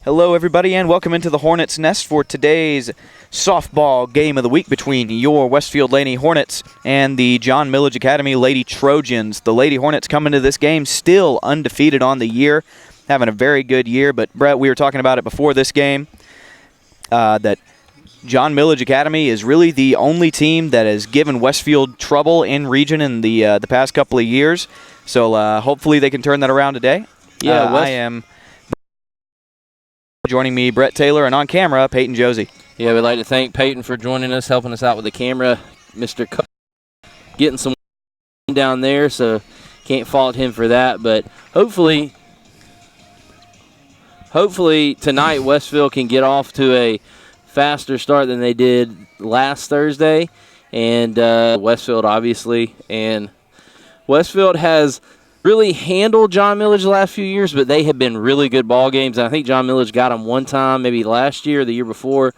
Hello, everybody, and welcome into the Hornets' Nest for today's softball game of the week between your Westfield Lady Hornets and the John Milledge Academy Lady Trojans. The Lady Hornets come into this game still undefeated on the year, having a very good year. But, Brett, we were talking about it before this game, that John Milledge Academy is really the only team that has given Westfield trouble in region in the past couple of years. So hopefully they can turn that around today. Yeah, I am... Joining me, Brett Taylor, and on camera, Peyton Josie. Yeah, we'd like to thank Peyton for joining us, helping us out with the camera. Mr. Cook getting some down there, so can't fault him for that. But hopefully tonight Westfield can get off to a faster start than they did last Thursday. And Westfield, obviously. And Westfield has really handled John Milledge the last few years, but they have been really good ball games. I think John Milledge got them one time, maybe last year or the year before.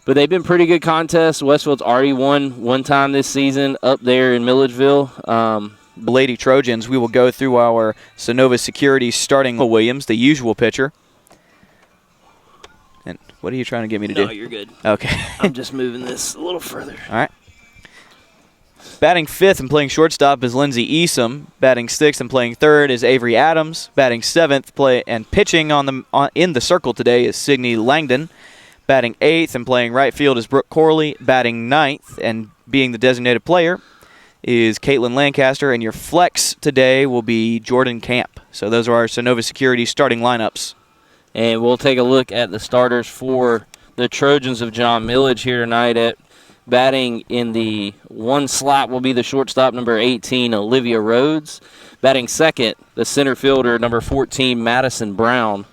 But they've been pretty good contests. Westfield's already won one time this season up there in Milledgeville. The Lady Trojans, we will go through our Sonova Security starting Williams, the usual pitcher. And what are you trying to get me to do? No, you're good. Okay. I'm just moving this a little further. All right. Batting fifth and playing shortstop is Lindsay Easom. Batting sixth and playing third is Avery Adams. Batting seventh and pitching in the circle today is Signe Langdon. Batting eighth and playing right field is Brooke Corley. Batting ninth and being the designated player is Caitlin Lancaster. And your flex today will be Jordan Camp. So those are our Sonova Security starting lineups. And we'll take a look at the starters for the Trojans of John Milledge here tonight. At batting in the one slot will be the shortstop, number 18, Olivia Rhodes. Batting second, the center fielder, number 14, Madison Brown.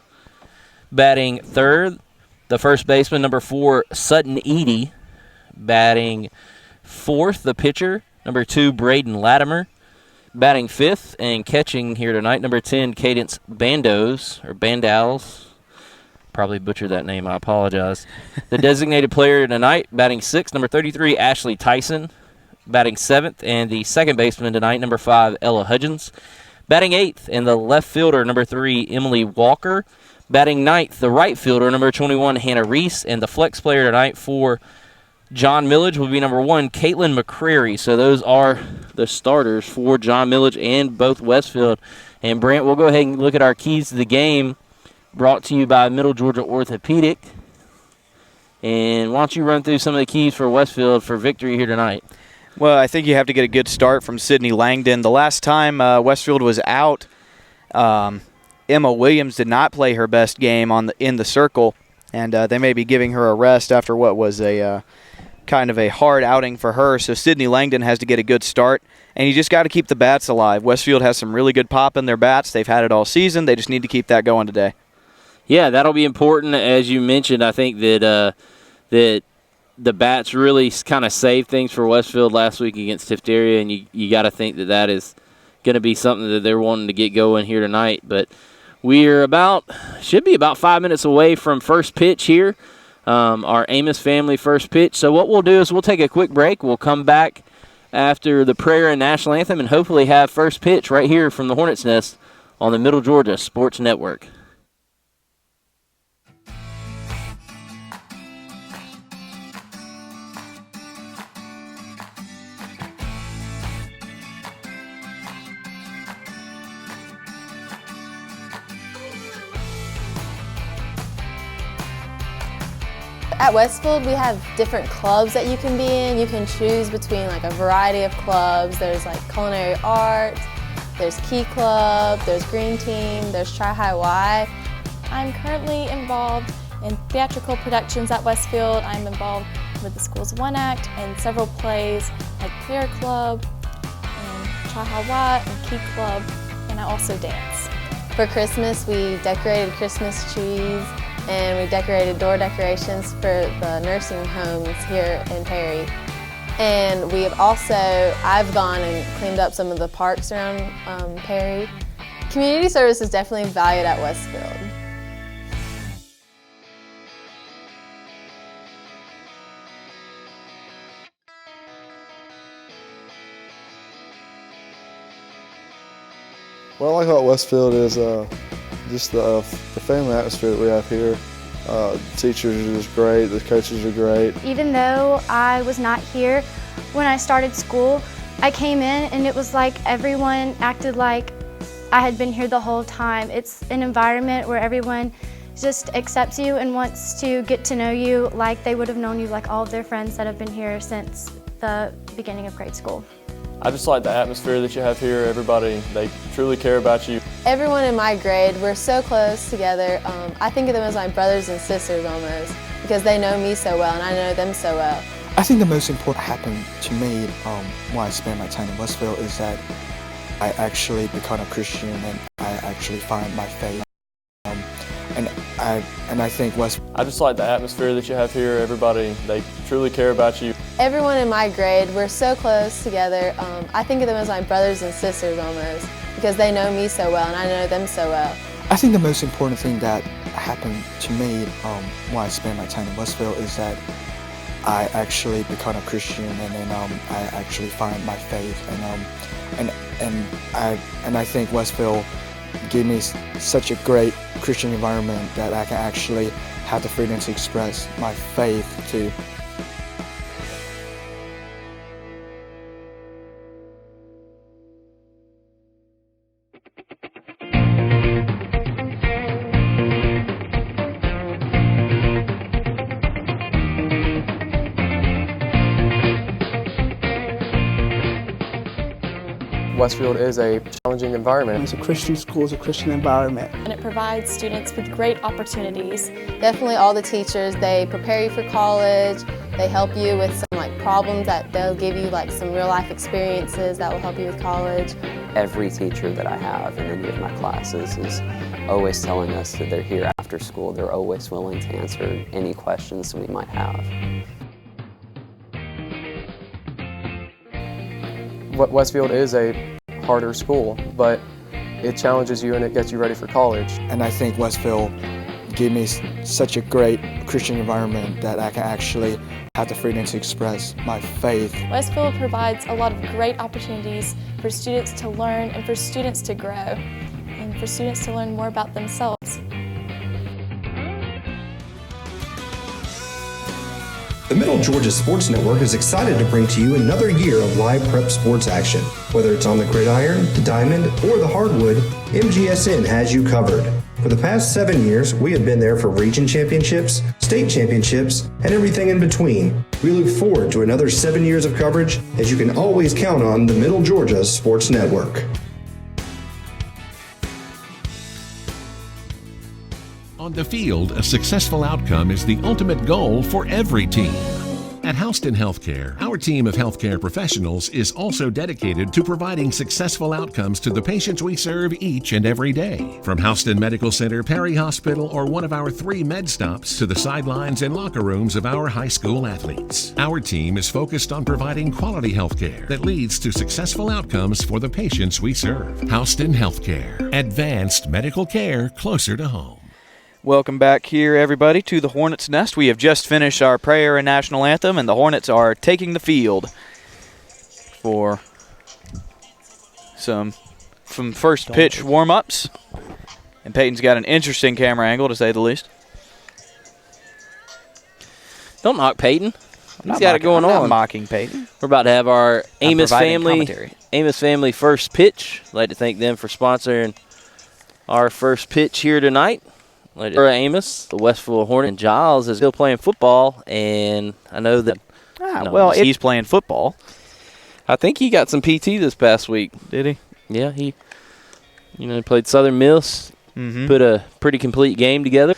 Batting third, the first baseman, number 4, Sutton Eady. Batting fourth, the pitcher, number 2, Braden Latimer. Batting fifth and catching here tonight, number 10, Cadence Bandows. Probably butchered that name. I apologize. The designated player tonight, batting sixth, number 33, Ashley Tyson. Batting seventh, and the second baseman tonight, number 5, Ella Hudgens. Batting eighth, and the left fielder, number 3, Emily Walker. Batting ninth, the right fielder, number 21, Hannah Reese. And the flex player tonight for John Milledge will be number 1, Caitlin McCrary. So those are the starters for John Milledge and both Westfield. And Brant, we'll go ahead and look at our keys to the game, brought to you by Middle Georgia Orthopedic. And why don't you run through some of the keys for Westfield for victory here tonight? Well, I think you have to get a good start from Signe Langdon. The last time Westfield was out, Emma Williams did not play her best game in the circle, and they may be giving her a rest after what was a kind of a hard outing for her. So Signe Langdon has to get a good start, and you just got to keep the bats alive. Westfield has some really good pop in their bats. They've had it all season. They just need to keep that going today. Yeah, that'll be important. As you mentioned, I think that the bats really kind of saved things for Westfield last week against Tifteria, and you got to think that is going to be something that they're wanting to get going here tonight. But we're should be about 5 minutes away from first pitch here, our Amos family first pitch. So what we'll do is we'll take a quick break. We'll come back after the prayer and national anthem and hopefully have first pitch right here from the Hornets' Nest on the Middle Georgia Sports Network. At Westfield, we have different clubs that you can be in. You can choose between like a variety of clubs. There's like culinary arts, there's Key Club, there's Green Team, there's Tri High Y. I'm currently involved in theatrical productions at Westfield. I'm involved with the Schools One Act and several plays like Prayer Club, and Tri High Y, and Key Club, and I also dance. For Christmas, we decorated Christmas trees, and we decorated door decorations for the nursing homes here in Perry. And I've gone and cleaned up some of the parks around Perry. Community service is definitely valued at Westfield. What I like about Westfield is Just the family atmosphere that we have here. The teachers are just great, the coaches are great. Even though I was not here when I started school, I came in and it was like everyone acted like I had been here the whole time. It's an environment where everyone just accepts you and wants to get to know you like they would have known you, like all of their friends that have been here since the beginning of grade school. I just like the atmosphere that you have here. Everybody, they truly care about you. Everyone in my grade, we're so close together. I think of them as my brothers and sisters almost, because they know me so well and I know them so well. I think the most important happened to me while I spent my time in Westfield is that I actually become a Christian and I actually find my faith. And I think I just like the atmosphere that you have here. Everybody, they truly care about you. Everyone in my grade, we're so close together. I think of them as my brothers and sisters almost, because they know me so well and I know them so well. I think the most important thing that happened to me while I spent my time in Westfield is that I actually become a Christian and then I actually find my faith and I think Westfield gave me such a great Christian environment that I can actually have the freedom to express my faith to. Westfield is a challenging environment. It's a Christian school, it's a Christian environment. And it provides students with great opportunities. Definitely all the teachers, they prepare you for college, they help you with some problems that they'll give you some real life experiences that will help you with college. Every teacher that I have in any of my classes is always telling us that they're here after school. They're always willing to answer any questions we might have. Westfield is a harder school, but it challenges you and it gets you ready for college. And I think Westfield gave me such a great Christian environment that I can actually have the freedom to express my faith. Westfield provides a lot of great opportunities for students to learn and for students to grow and for students to learn more about themselves. The Middle Georgia Sports Network is excited to bring to you another year of live prep sports action. Whether it's on the gridiron, the diamond, or the hardwood, MGSN has you covered. For the past 7 years, we have been there for region championships, state championships, and everything in between. We look forward to another 7 years of coverage, as you can always count on the Middle Georgia Sports Network. On the field, a successful outcome is the ultimate goal for every team. At Houston Healthcare, our team of healthcare professionals is also dedicated to providing successful outcomes to the patients we serve each and every day. From Houston Medical Center, Perry Hospital, or one of our 3 med stops to the sidelines and locker rooms of our high school athletes, our team is focused on providing quality healthcare that leads to successful outcomes for the patients we serve. Houston Healthcare, advanced medical care closer to home. Welcome back here, everybody, to the Hornets' Nest. We have just finished our prayer and national anthem, and the Hornets are taking the field for some first pitch warm-ups. And Peyton's got an interesting camera angle, to say the least. Don't knock Peyton. He's got it going on. I'm not mocking Peyton. We're about to have our Amos family first pitch. I'd like to thank them for sponsoring our first pitch here tonight. Amos, the Westfield Hornet, and Giles is still playing football, and I know that he's playing football. I think he got some PT this past week. Did he? Yeah, he played Southern Miss, put a pretty complete game together.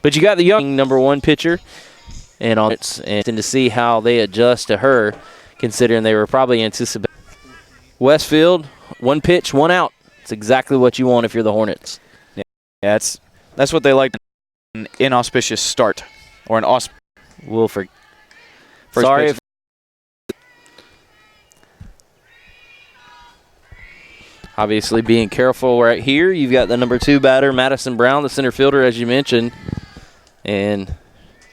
But you got the young number 1 pitcher, and to see how they adjust to her, considering they were probably anticipating. Westfield, 1 pitch, 1 out. It's exactly what you want if you're the Hornets. Yeah, that's what they like, an inauspicious start, or an Wilford. Sorry. Obviously being careful right here. You've got the number 2 batter, Madison Brown, the center fielder, as you mentioned, and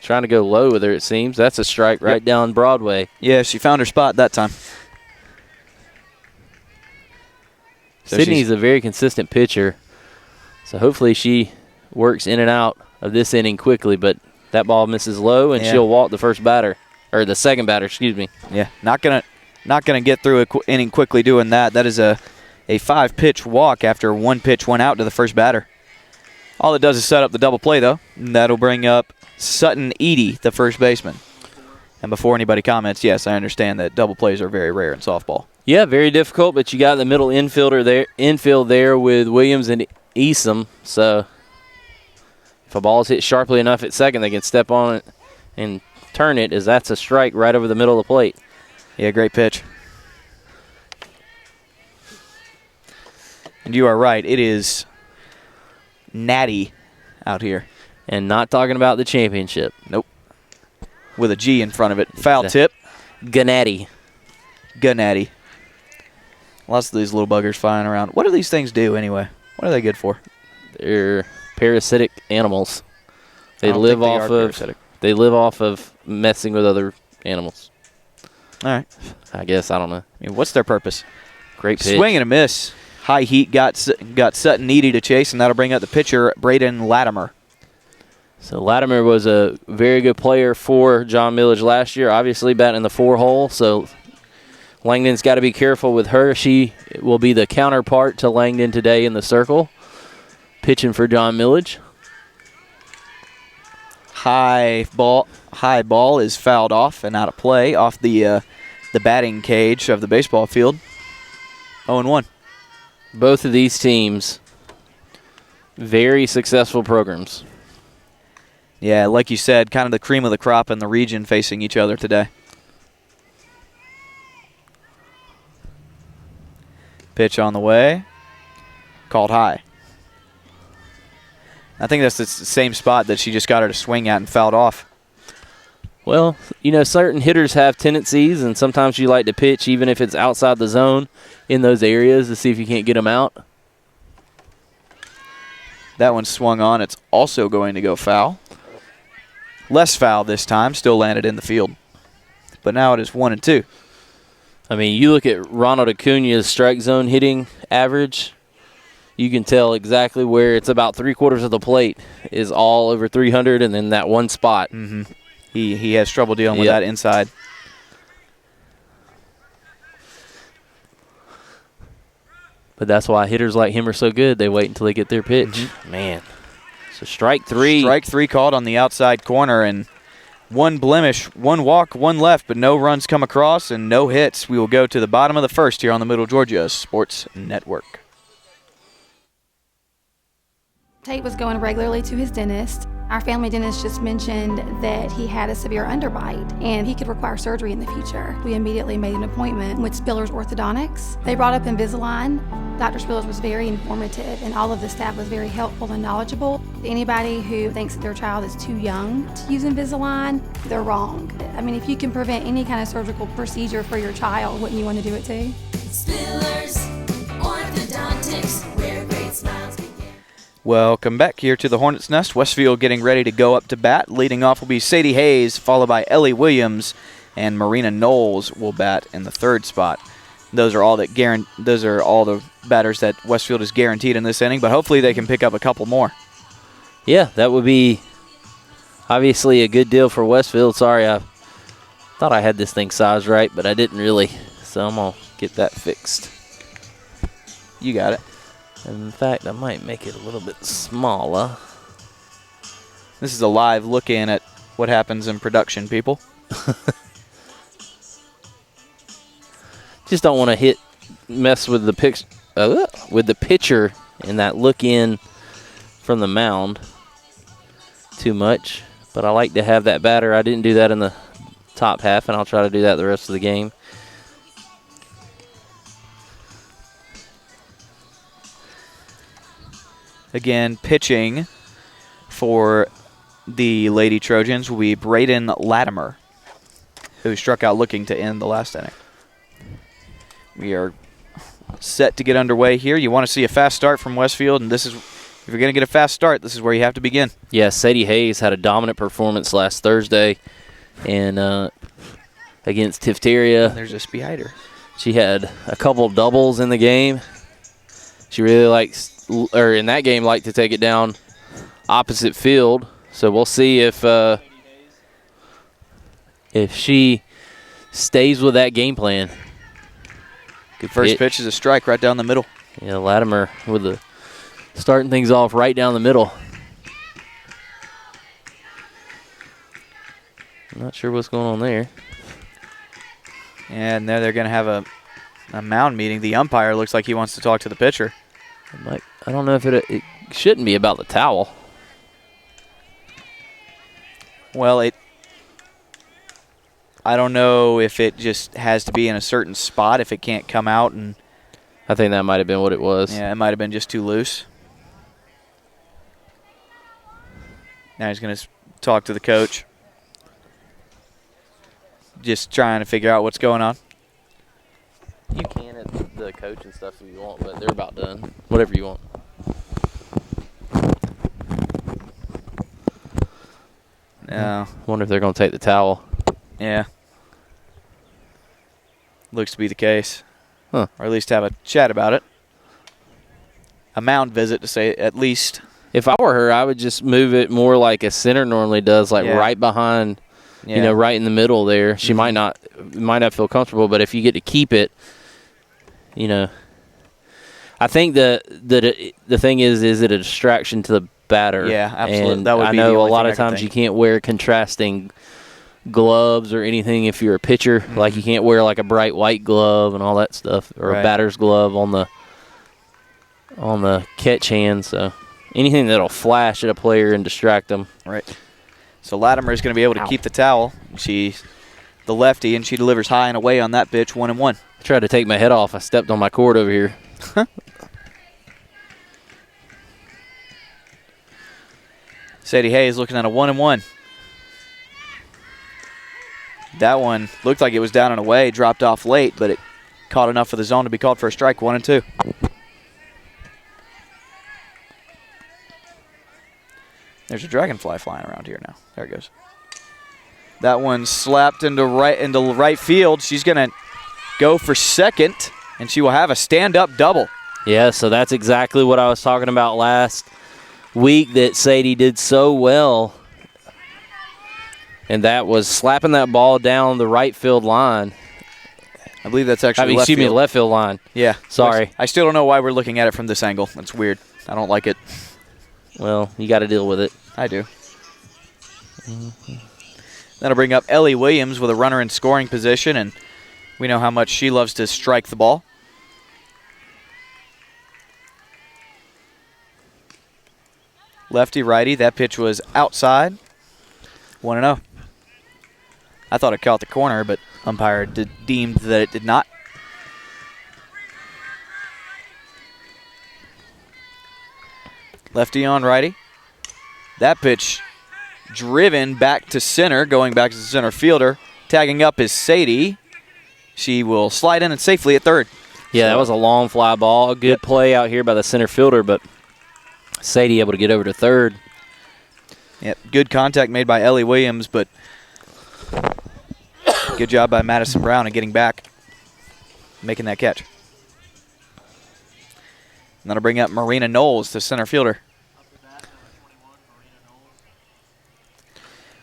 trying to go low with her, it seems. That's a strike right down Broadway. Yeah, she found her spot that time. So Sydney's a very consistent pitcher. So hopefully she works in and out of this inning quickly, but that ball misses low, and she'll walk the first batter, or the second batter, excuse me. Yeah, not gonna get through an inning quickly doing that. That is a 5-pitch walk after 1 pitch went out to the first batter. All it does is set up the double play, though. And that'll bring up Sutton Eady, the first baseman. And before anybody comments, yes, I understand that double plays are very rare in softball. Yeah, very difficult, but you got the middle infield there with Williams and Easom. So if a ball is hit sharply enough at second, they can step on it and turn it, as that's a strike right over the middle of the plate. Yeah, great pitch. And you are right. It is natty out here. And not talking about the championship. Nope. With a G in front of it. Foul tip. Gannatty. Lots of these little buggers flying around. What do these things do anyway? What are they good for? They're parasitic animals. They live off of messing with other animals. All right. I guess, I don't know. I mean, what's their purpose? Great pitch. Swing and a miss. High heat got Sutton Eady to chase, and that'll bring up the pitcher, Braden Latimer. So Latimer was a very good player for John Milledge last year, obviously batting in the 4-hole. So Langdon's got to be careful with her. She will be the counterpart to Langdon today in the circle, pitching for John Milledge. High ball is fouled off and out of play off the batting cage of the baseball field. 0-1. Both of these teams, very successful programs. Yeah, like you said, kind of the cream of the crop in the region facing each other today. Pitch on the way. Called high. I think that's the same spot that she just got her to swing at and fouled off. Well, you know, certain hitters have tendencies, and sometimes you like to pitch even if it's outside the zone in those areas to see if you can't get them out. That one swung on. It's also going to go foul. Less foul this time. Still landed in the field. But now it is 1-2. I mean, you look at Ronald Acuna's strike zone hitting average, you can tell exactly where it's about 3/4 of the plate is all over 300, and then that one spot. Mm-hmm. He has trouble dealing with that inside. But that's why hitters like him are so good. They wait until they get their pitch. Mm-hmm. Man. So strike three. Strike three called on the outside corner, and one blemish, one walk, one left, but no runs come across and no hits. We will go to the bottom of the first here on the Middle Georgia Sports Network. Tate was going regularly to his dentist. Our family dentist just mentioned that he had a severe underbite and he could require surgery in the future. We immediately made an appointment with Spiller's Orthodontics. They brought up Invisalign. Dr. Spillers was very informative, and all of the staff was very helpful and knowledgeable. Anybody who thinks that their child is too young to use Invisalign, they're wrong. I mean, if you can prevent any kind of surgical procedure for your child, wouldn't you want to do it too? Spillers Orthodontics, where great smiles begin. Welcome back here to the Hornet's Nest. Westfield getting ready to go up to bat. Leading off will be Sadie Hayes, followed by Ellie Williams, and Marina Knowles will bat in the third spot. Those are all the batters that Westfield is guaranteed in this inning, but hopefully they can pick up a couple more. Yeah, that would be obviously a good deal for Westfield. Sorry, I thought I had this thing sized right, but I didn't really, so I'm going to get that fixed. You got it. In fact, I might make it a little bit smaller. This is a live look in at what happens in production, people. Just don't want to mess with the pitcher in that look in from the mound too much. But I like to have that batter. I didn't do that in the top half, and I'll try to do that the rest of the game. Again, pitching for the Lady Trojans will be Braden Latimer, who struck out looking to end the last inning. We are set to get underway here. You want to see a fast start from Westfield, and this is, if you're going to get a fast start, this is where you have to begin. Yeah, Sadie Hayes had a dominant performance last Thursday and against Tifteria. There's a Spider. She had a couple doubles in the game. She really likes, or in that game, liked to take it down opposite field. So we'll see if she stays with that game plan. Good first pitch is a strike right down the middle. Yeah, Latimer with the starting things off right down the middle. I'm not sure what's going on there. And there they're going to have a mound meeting. The umpire looks like he wants to talk to the pitcher. I don't know if it shouldn't be about the towel. Well, I don't know if it just has to be in a certain spot, if it can't come out. And I think that might have been what it was. Yeah, it might have been just too loose. Now he's going to talk to the coach. Just trying to figure out what's going on. You can at the coach and stuff if you want, but they're about done. Whatever you want. No. Wonder if they're going to take the towel. Yeah. Looks to be the case. Huh. Or at least have a chat about it. A mound visit, to say at least. If I were her, I would just move it more like a center normally does, like right behind, right in the middle there. She might not feel comfortable, but if you get to keep it, I think the thing is it a distraction to the batter? Yeah, absolutely. And that would I be know the only a lot thing of times you can't wear contrasting gloves or anything if you're a pitcher. Like you can't wear like a bright white glove and all that stuff, or a batter's glove on the catch hand. So anything that'll flash at a player and distract them. Right. So Latimer is going to be able to keep the towel. She's the lefty, and she delivers high and away on that pitch, 1-1. I tried to take my head off. I stepped on my cord over here. Sadie Hayes looking at a 1-1. That one looked like it was down and away, dropped off late, but it caught enough for the zone to be called for a strike, 1-2. There's a dragonfly flying around here now. There it goes. That one slapped into right field. She's going to go for second, and she will have a stand-up double. Yeah, so that's exactly what I was talking about last week that Sadie did so well. And that was slapping that ball down the right field line. I believe that's actually left field. Left field line. Yeah. Sorry. I still don't know why we're looking at it from this angle. It's weird. I don't like it. Well, you got to deal with it. I do. That'll bring up Ellie Williams with a runner in scoring position, and we know how much she loves to strike the ball. Lefty, righty. That pitch was outside. 1-0. I thought it caught the corner, but umpire deemed that it did not. Lefty on righty. That pitch driven back to center, going back to the center fielder. Tagging up is Sadie. She will slide in and safely at third. Yeah, that was a long fly ball. A good play out here by the center fielder, but Sadie able to get over to third. Yep, good contact made by Ellie Williams, but good job by Madison Brown in getting back, making that catch. And that'll bring up Marina Knowles, the center fielder.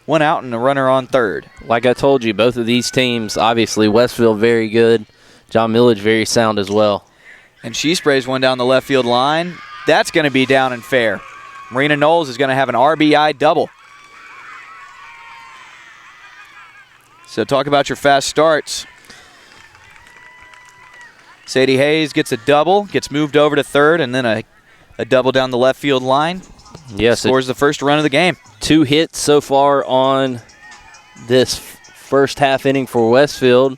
One out and a runner on third. Like I told you, both of these teams, obviously Westfield very good, John Milledge very sound as well. And she sprays one down the left field line. That's going to be down and fair. Marina Knowles is going to have an RBI double. So talk about your fast starts. Sadie Hayes gets a double, gets moved over to third, and then a double down the left field line. Yes, scores the first run of the game. 2 hits so far on this first half inning for Westfield.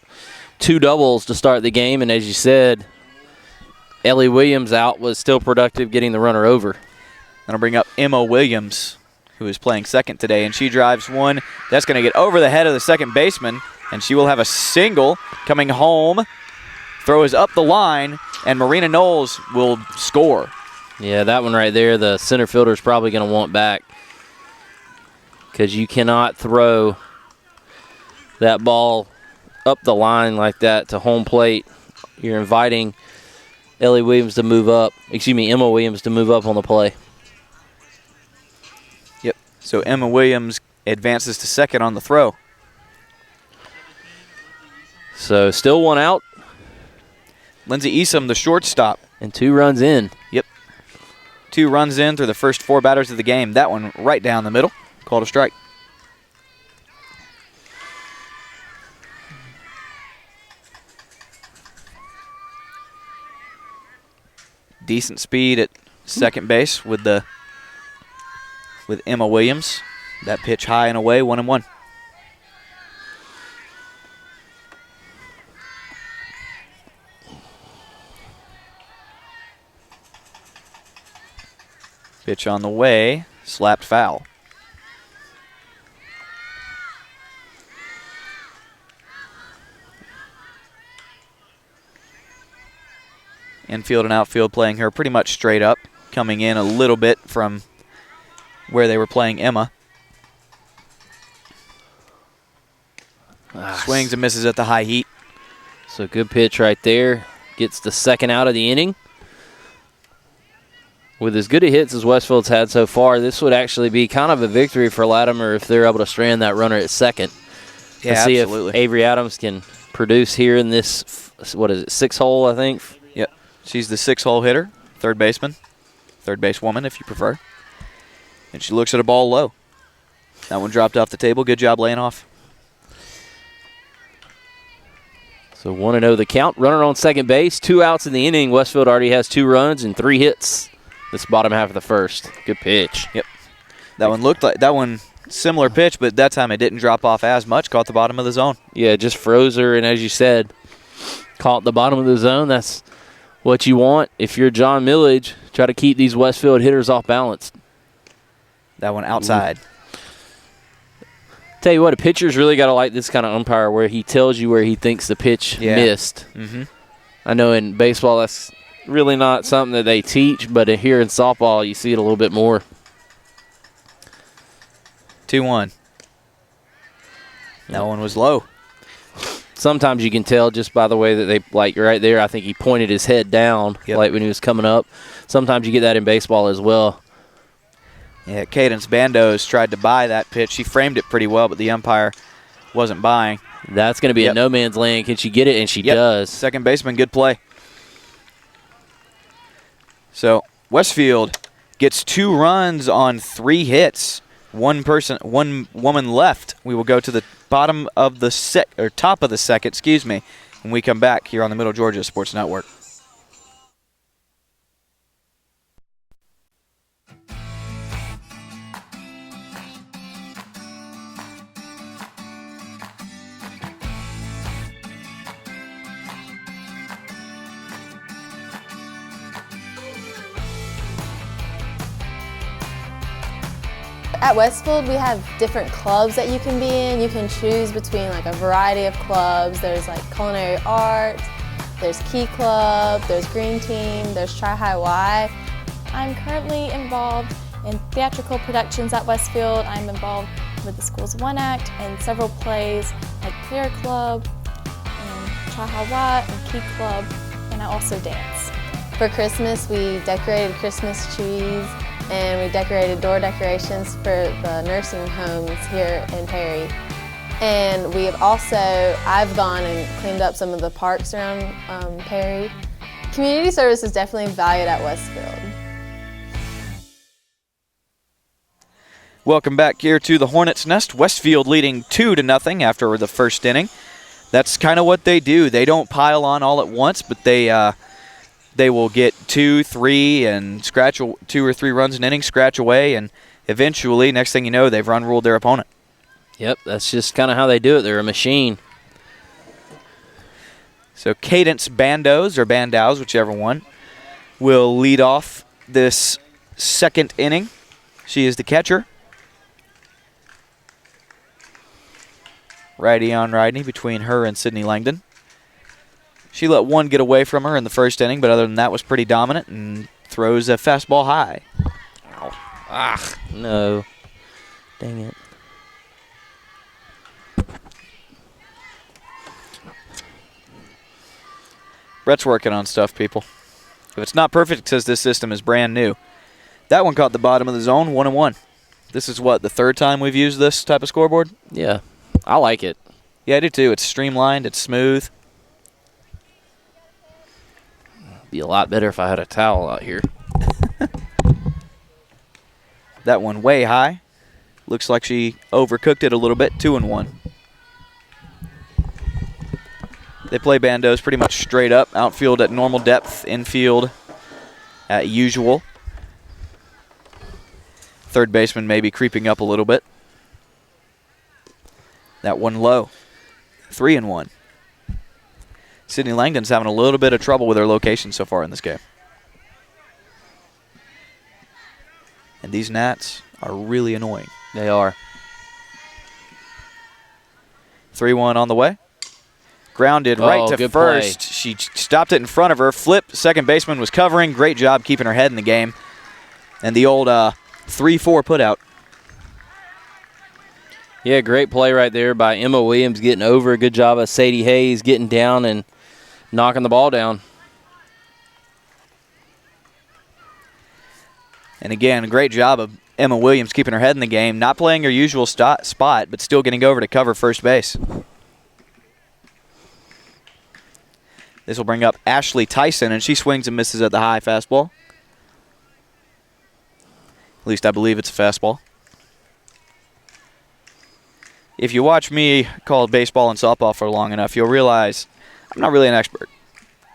2 doubles to start the game, and as you said, Ellie Williams out was still productive getting the runner over. That'll bring up Emma Williams, who is playing second today, and she drives one. That's going to get over the head of the second baseman, and she will have a single coming home. Throw is up the line, and Marina Knowles will score. Yeah, that one right there, the center fielder is probably going to want back because you cannot throw that ball up the line like that to home plate. You're inviting Emma Williams to move up on the play. Yep. So Emma Williams advances to second on the throw. So still one out. Lindsey Easom, the shortstop. And 2 runs in. Yep. 2 runs in through the first 4 batters of the game. That one right down the middle. Called a strike. Decent speed at second base with Emma Williams. That pitch high and away, 1-1. Pitch on the way, slapped foul. Infield and outfield playing her pretty much straight up, coming in a little bit from where they were playing Emma. Swings and misses at the high heat. So good pitch right there. Gets the second out of the inning. With as good a hits as Westfield's had so far, this would actually be kind of a victory for Latimer if they're able to strand that runner at second. Yeah, Let's see absolutely. if Avery Adams can produce here in this, 6-hole, I think? Yep. She's the 6-hole hitter, third baseman, third base woman if you prefer. And she looks at a ball low. That one dropped off the table. Good job laying off. So 1-0 the count. Runner on second base, 2 outs in the inning. Westfield already has 2 runs and 3 hits this bottom half of the first. Good pitch. Yep. That one looked like similar pitch, but that time it didn't drop off as much. Caught the bottom of the zone. Yeah, just froze her, and as you said, caught the bottom of the zone. That's what you want. If you're John Milledge, try to keep these Westfield hitters off balance. That one outside. Tell you what, a pitcher's really got to like this kind of umpire where he tells you where he thinks the pitch missed. Mm-hmm. I know in baseball that's really not something that they teach, but here in softball you see it a little bit more. 2-1. That one was low. Sometimes you can tell just by the way that they, like right there, I think he pointed his head down like when he was coming up. Sometimes you get that in baseball as well. Yeah, Cadence Bandos tried to buy that pitch. She framed it pretty well, but the umpire wasn't buying. That's going to be a no man's land. Can she get it? And she does. Second baseman, good play. So Westfield gets 2 runs on 3 hits. One woman left. We will go to the bottom of the top of the second, when we come back here on the Middle Georgia Sports Network. At Westfield, we have different clubs that you can be in. You can choose between like a variety of clubs. There's like culinary arts, there's Key Club, there's Green Team, there's Tri High Y. I'm currently involved in theatrical productions at Westfield. I'm involved with the Schools of One Act and several plays like Clear Club, and Tri High Y, and Key Club, and I also dance. For Christmas, we decorated Christmas trees and we decorated door decorations for the nursing homes here in Perry. And we have I've gone and cleaned up some of the parks around Perry. Community service is definitely valued at Westfield. Welcome back here to the Hornets' Nest. Westfield leading 2-0 after the first inning. That's kind of what they do. They don't pile on all at once, but they will get 2, 3, and scratch 2 or 3 runs an inning, scratch away, and eventually, next thing you know, they've run-ruled their opponent. Yep, that's just kind of how they do it. They're a machine. So Cadence Bandos, or Bandows, whichever one, will lead off this second inning. She is the catcher. Righty on righty between her and Sydney Langdon. She let one get away from her in the first inning, but other than that was pretty dominant and throws a fastball high. Ow. Ah, no. Dang it. Brett's working on stuff, people. If it's not perfect, it says this system is brand new. That one caught the bottom of the zone, 1-1. This is what, the third time we've used this type of scoreboard? Yeah, I like it. Yeah, I do too. It's streamlined, it's smooth. Be a lot better if I had a towel out here. That one way high. Looks like she overcooked it a little bit, 2-1. They play bandos pretty much straight up. Outfield at normal depth, infield at usual. Third baseman maybe creeping up a little bit. That one low, 3-1. Sydney Langdon's having a little bit of trouble with her location so far in this game. And these gnats are really annoying. They are. 3-1 on the way. Grounded right to good first. play. She stopped it in front of her. Flip, second baseman was covering. Great job keeping her head in the game. And the old 3-4 put out. Yeah, great play right there by Emma Williams getting over. Good job of Sadie Hayes getting down and knocking the ball down. And again, a great job of Emma Williams keeping her head in the game. Not playing her usual spot, but still getting over to cover first base. This will bring up Ashley Tyson, and she swings and misses at the high fastball. At least I believe it's a fastball. If you watch me call baseball and softball for long enough, you'll realize I'm not really an expert.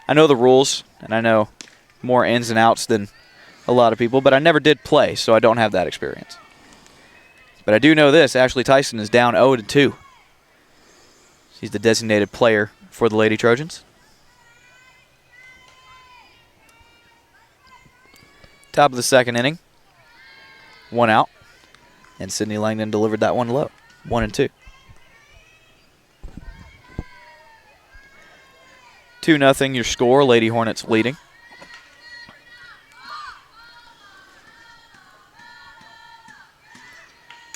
I know the rules, and I know more ins and outs than a lot of people, but I never did play, so I don't have that experience. But I do know this, Ashley Tyson is down 0-2. She's the designated player for the Lady Trojans. Top of the second inning. 1 out. And Sydney Langdon delivered that one low. 1-2. 2-0 your score. Lady Hornets leading.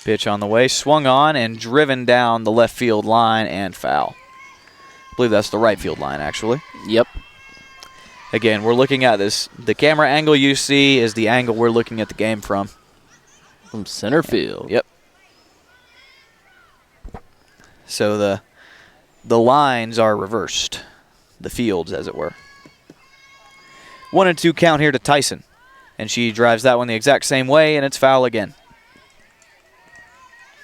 Pitch on the way. Swung on and driven down the left field line and foul. I believe that's the right field line, actually. Yep. Again, we're looking at this. The camera angle you see is the angle we're looking at the game from. From center field. Yep. So the lines are reversed. The fields, as it were. 1-2 count here to Tyson. And she drives that one the exact same way, and it's foul again.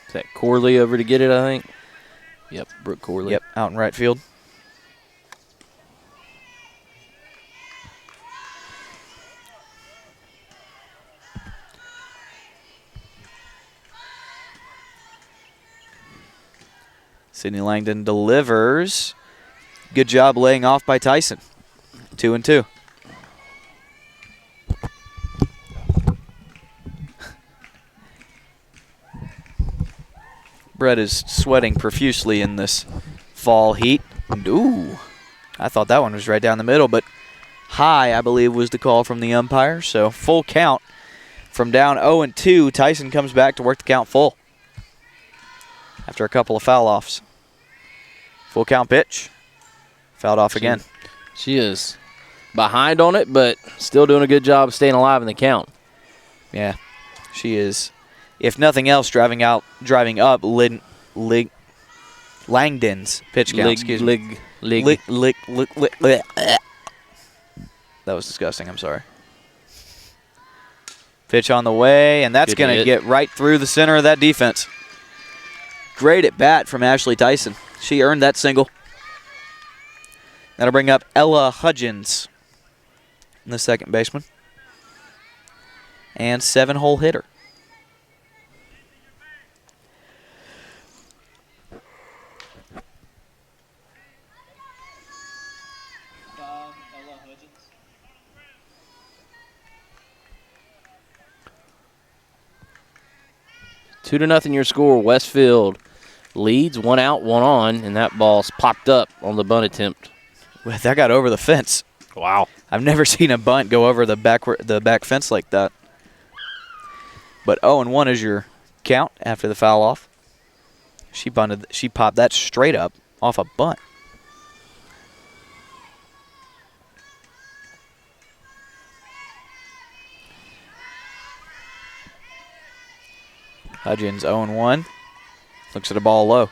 Is that Corley over to get it, I think? Yep, Brooke Corley. Yep, out in right field. Sydney Langdon delivers. Good job laying off by Tyson. 2-2. Brett is sweating profusely in this fall heat. Ooh, I thought that one was right down the middle, but high, I believe, was the call from the umpire. So full count from down 0-2. Tyson comes back to work the count full after a couple of foul-offs. Full count pitch. Fouled off again. She is behind on it, but still doing a good job of staying alive in the count. Yeah, she is. If nothing else, driving up Langdon's pitch count. Excuse me. That was disgusting. I'm sorry. Pitch on the way, and that's going to get right through the center of that defense. Great at bat from Ashley Tyson. She earned that single. That'll bring up Ella Hudgens, the second baseman. And 7-hole hitter. Two to nothing your score. Westfield leads, 1 out, 1 on, and that ball's popped up on the bunt attempt. Well, that got over the fence. Wow. I've never seen a bunt go over the back fence like that. But 0-1 is your count after the foul off. She popped that straight up off a bunt. Hudgens 0-1. Looks at a ball low.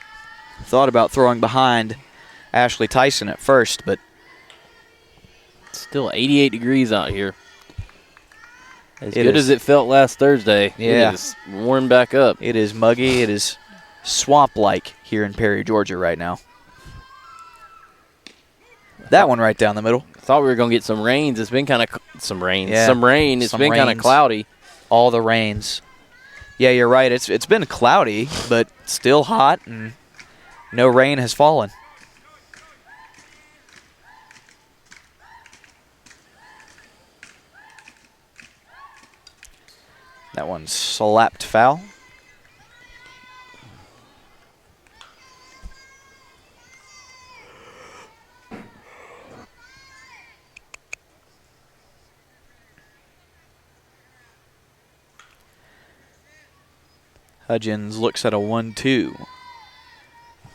Thought about throwing behind Ashley Tyson at first, but still 88 degrees out here. As it good is. as it felt last Thursday, Yeah. it is warmed back up. It is muggy. It is swamp-like here in Perry, Georgia right now. That one right down the middle. Thought we were going to get some rains. It's been kind of some rain. Yeah, Some rain. It's some been kind of rains. cloudy. All the rains. Yeah, you're right. It's been cloudy, but still hot, and no rain has fallen. That one slapped foul. Hudgens looks at a 1-2.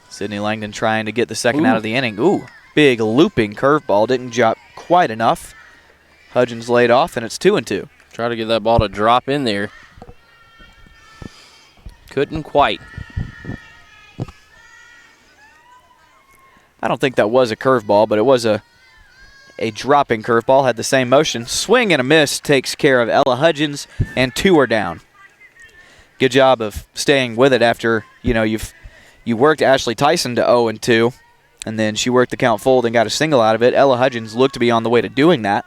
Sydney Langdon trying to get the second out of the inning. Ooh, big looping curveball. Didn't drop quite enough. Hudgens laid off, and it's 2-2. Try to get that ball to drop in there. Couldn't quite. I don't think that was a curveball, but it was a dropping curveball. Had the same motion. Swing and a miss takes care of Ella Hudgens, and 2 are down. Good job of staying with it after, you worked Ashley Tyson to 0-2, and then she worked the count full and got a single out of it. Ella Hudgens looked to be on the way to doing that,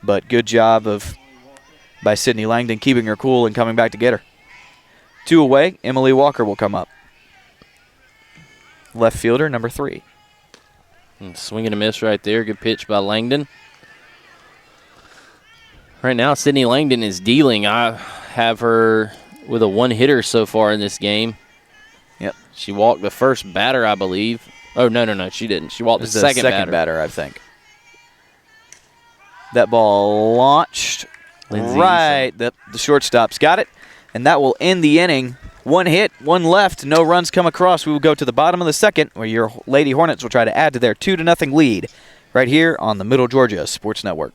but good job by Sydney Langdon keeping her cool and coming back to get her. 2 away, Emily Walker will come up. Left fielder, number 3. And swing and a miss right there. Good pitch by Langdon. Right now, Sydney Langdon is dealing. I have her with a 1-hitter so far in this game. Yep. She walked the first batter, I believe. Oh, no, she didn't. She walked the second batter. I think. That ball launched Lindsay right. The shortstop's got it, and that will end the inning. 1 hit, 1 left, no runs come across. We will go to the bottom of the second, where your Lady Hornets will try to add to their 2-0 lead right here on the Middle Georgia Sports Network.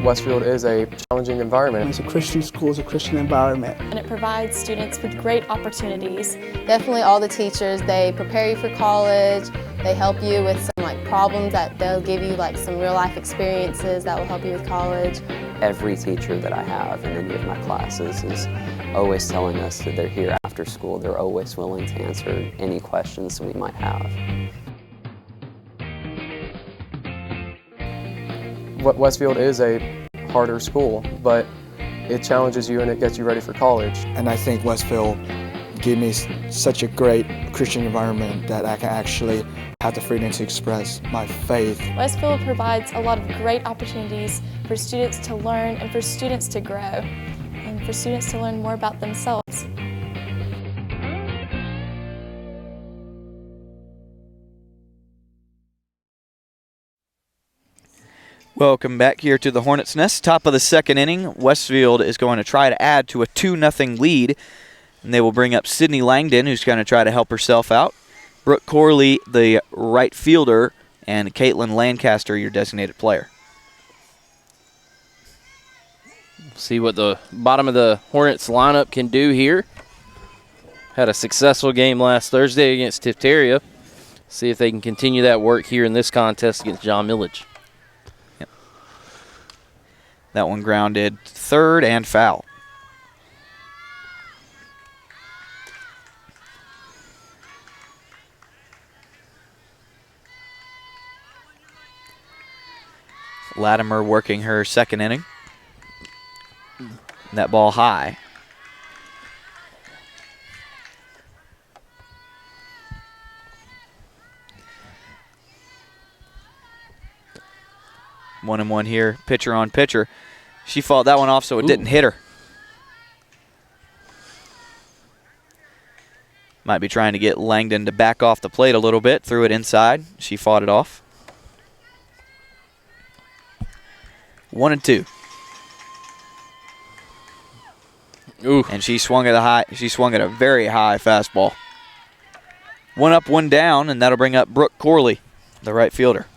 Westfield is a challenging environment. It's a Christian school, it's a Christian environment. And it provides students with great opportunities. Definitely all the teachers, they prepare you for college, they help you with some problems that they'll give you some real life experiences that will help you with college. Every teacher that I have in any of my classes is always telling us that they're here after school. They're always willing to answer any questions we might have. Westfield is a harder school, but it challenges you and it gets you ready for college. And I think Westfield gave me such a great Christian environment that I can actually have the freedom to express my faith. Westfield provides a lot of great opportunities for students to learn and for students to grow and for students to learn more about themselves. Welcome back here to the Hornets' Nest. Top of the second inning. Westfield is going to try to add to a 2-0 lead. And they will bring up Sydney Langdon, who's going to try to help herself out. Brooke Corley, the right fielder, and Caitlin Lancaster, your designated player. See what the bottom of the Hornets lineup can do here. Had a successful game last Thursday against Tifteria. See if they can continue that work here in this contest against John Milledge. That one grounded third and foul. Latimer working her second inning. And that ball high. One and one here, pitcher on pitcher. She fought that one off so it didn't hit her. Might be trying to get Langdon to back off the plate a little bit. Threw it inside. She fought it off. 1-2. Ooh. And she swung at a very high fastball. 1 up, 1 down, and that'll bring up Brooke Corley, the right fielder.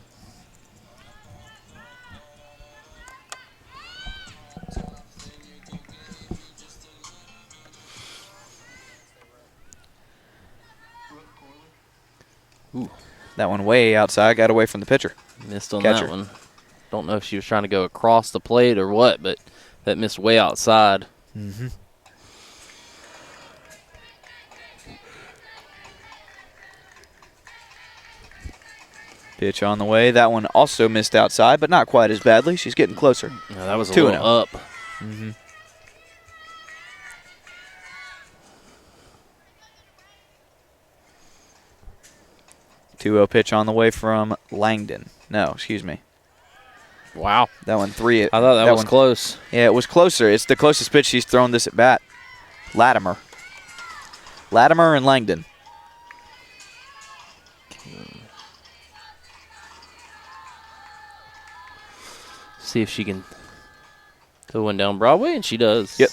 Ooh. That one way outside, got away from the pitcher. Missed on Catcher. that one. Don't know if she was trying to go across the plate or what, but that missed way outside. Mm-hmm. Pitch on the way. That one also missed outside, but not quite as badly. She's getting closer. No, that was a 2-0. little up. Mm-hmm. Pitch on the way from Langdon. No, excuse me. Wow. That one 3. I thought that was close. Yeah, it was closer. It's the closest pitch she's thrown this at bat. Latimer and Langdon. See if she can throw one down Broadway, and she does. Yep.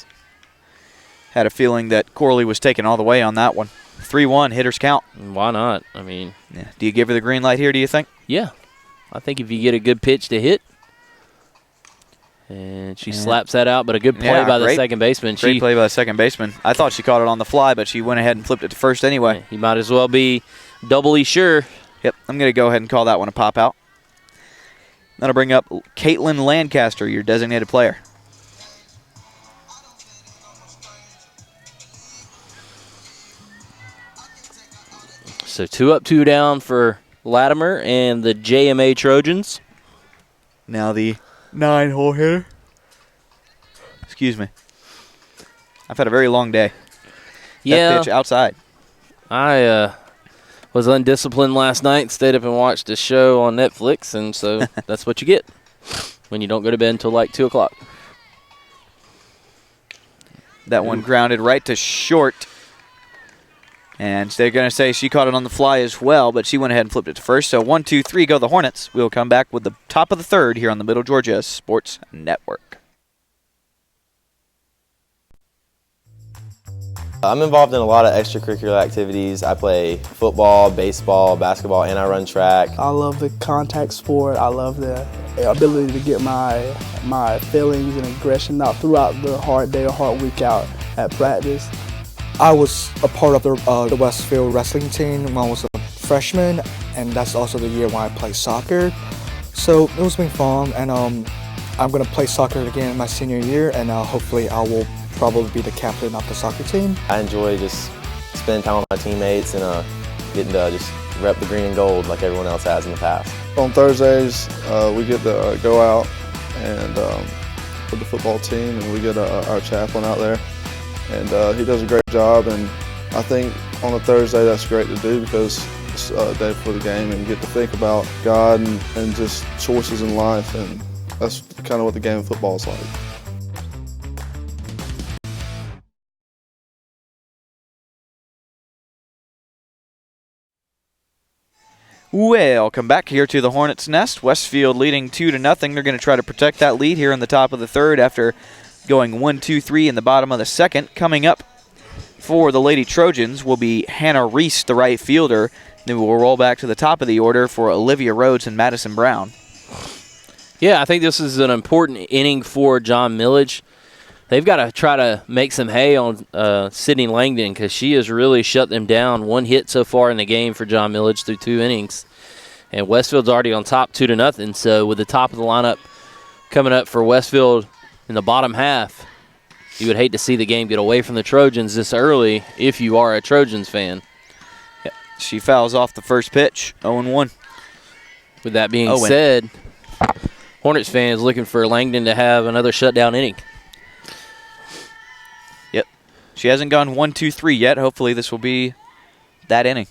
Had a feeling that Corley was taken all the way on that one. 3-1, hitters count. Why not? I mean. Yeah. Do you give her the green light here, do you think? Yeah. I think if you get a good pitch to hit, and she slaps that out, but a good play by the second baseman. Great play by the second baseman. I thought she caught it on the fly, but she went ahead and flipped it to first anyway. You might as well be doubly sure. Yep, I'm going to go ahead and call that one a pop out. That'll bring up Caitlin Lancaster, your designated player. So 2 up, 2 down for Latimer and the JMA Trojans. Now the 9-hole hitter. Excuse me. I've had a very long day. Yeah. That pitch outside. I was undisciplined last night, stayed up and watched a show on Netflix, and so that's what you get when you don't go to bed until like 2 o'clock. That one grounded right to short. And they're going to say she caught it on the fly as well, but she went ahead and flipped it to first. So 1, 2, 3 go the Hornets. We'll come back with the top of the third here on the Middle Georgia Sports Network. I'm involved in a lot of extracurricular activities. I play football, baseball, basketball, and I run track. I love the contact sport. I love the ability to get my feelings and aggression out throughout the hard day or hard week out at practice. I was a part of the Westfield wrestling team when I was a freshman, and that's also the year when I played soccer. So it was been fun, and I'm going to play soccer again in my senior year, and hopefully I will probably be the captain of the soccer team. I enjoy just spending time with my teammates and getting to just rep the green and gold like everyone else has in the past. On Thursdays, we get to go out and with the football team, and we get our chaplain out there. And he does a great job, and I think on a Thursday that's great to do because it's a day before the game and you get to think about God and just choices in life, and that's kind of what the game of football is like. Well, come back here to the Hornets' nest. Westfield leading 2-0. They're going to try to protect that lead here in the top of the third after going 1, 2, 3 in the bottom of the second. Coming up for the Lady Trojans will be Hannah Reese, the right fielder. Then we'll roll back to the top of the order for Olivia Rhodes and Madison Brown. Yeah, I think this is an important inning for John Milledge. They've got to try to make some hay on Sydney Langdon because she has really shut them down. 1 hit so far in the game for John Milledge through 2 innings. And Westfield's already on top 2-0. So with the top of the lineup coming up for Westfield in the bottom half, you would hate to see the game get away from the Trojans this early if you are a Trojans fan. Yep. She fouls off the first pitch, 0-1. With that being said, Hornets fans looking for Langdon to have another shutdown inning. Yep. She hasn't gone 1, 2, 3 yet. Hopefully this will be that inning.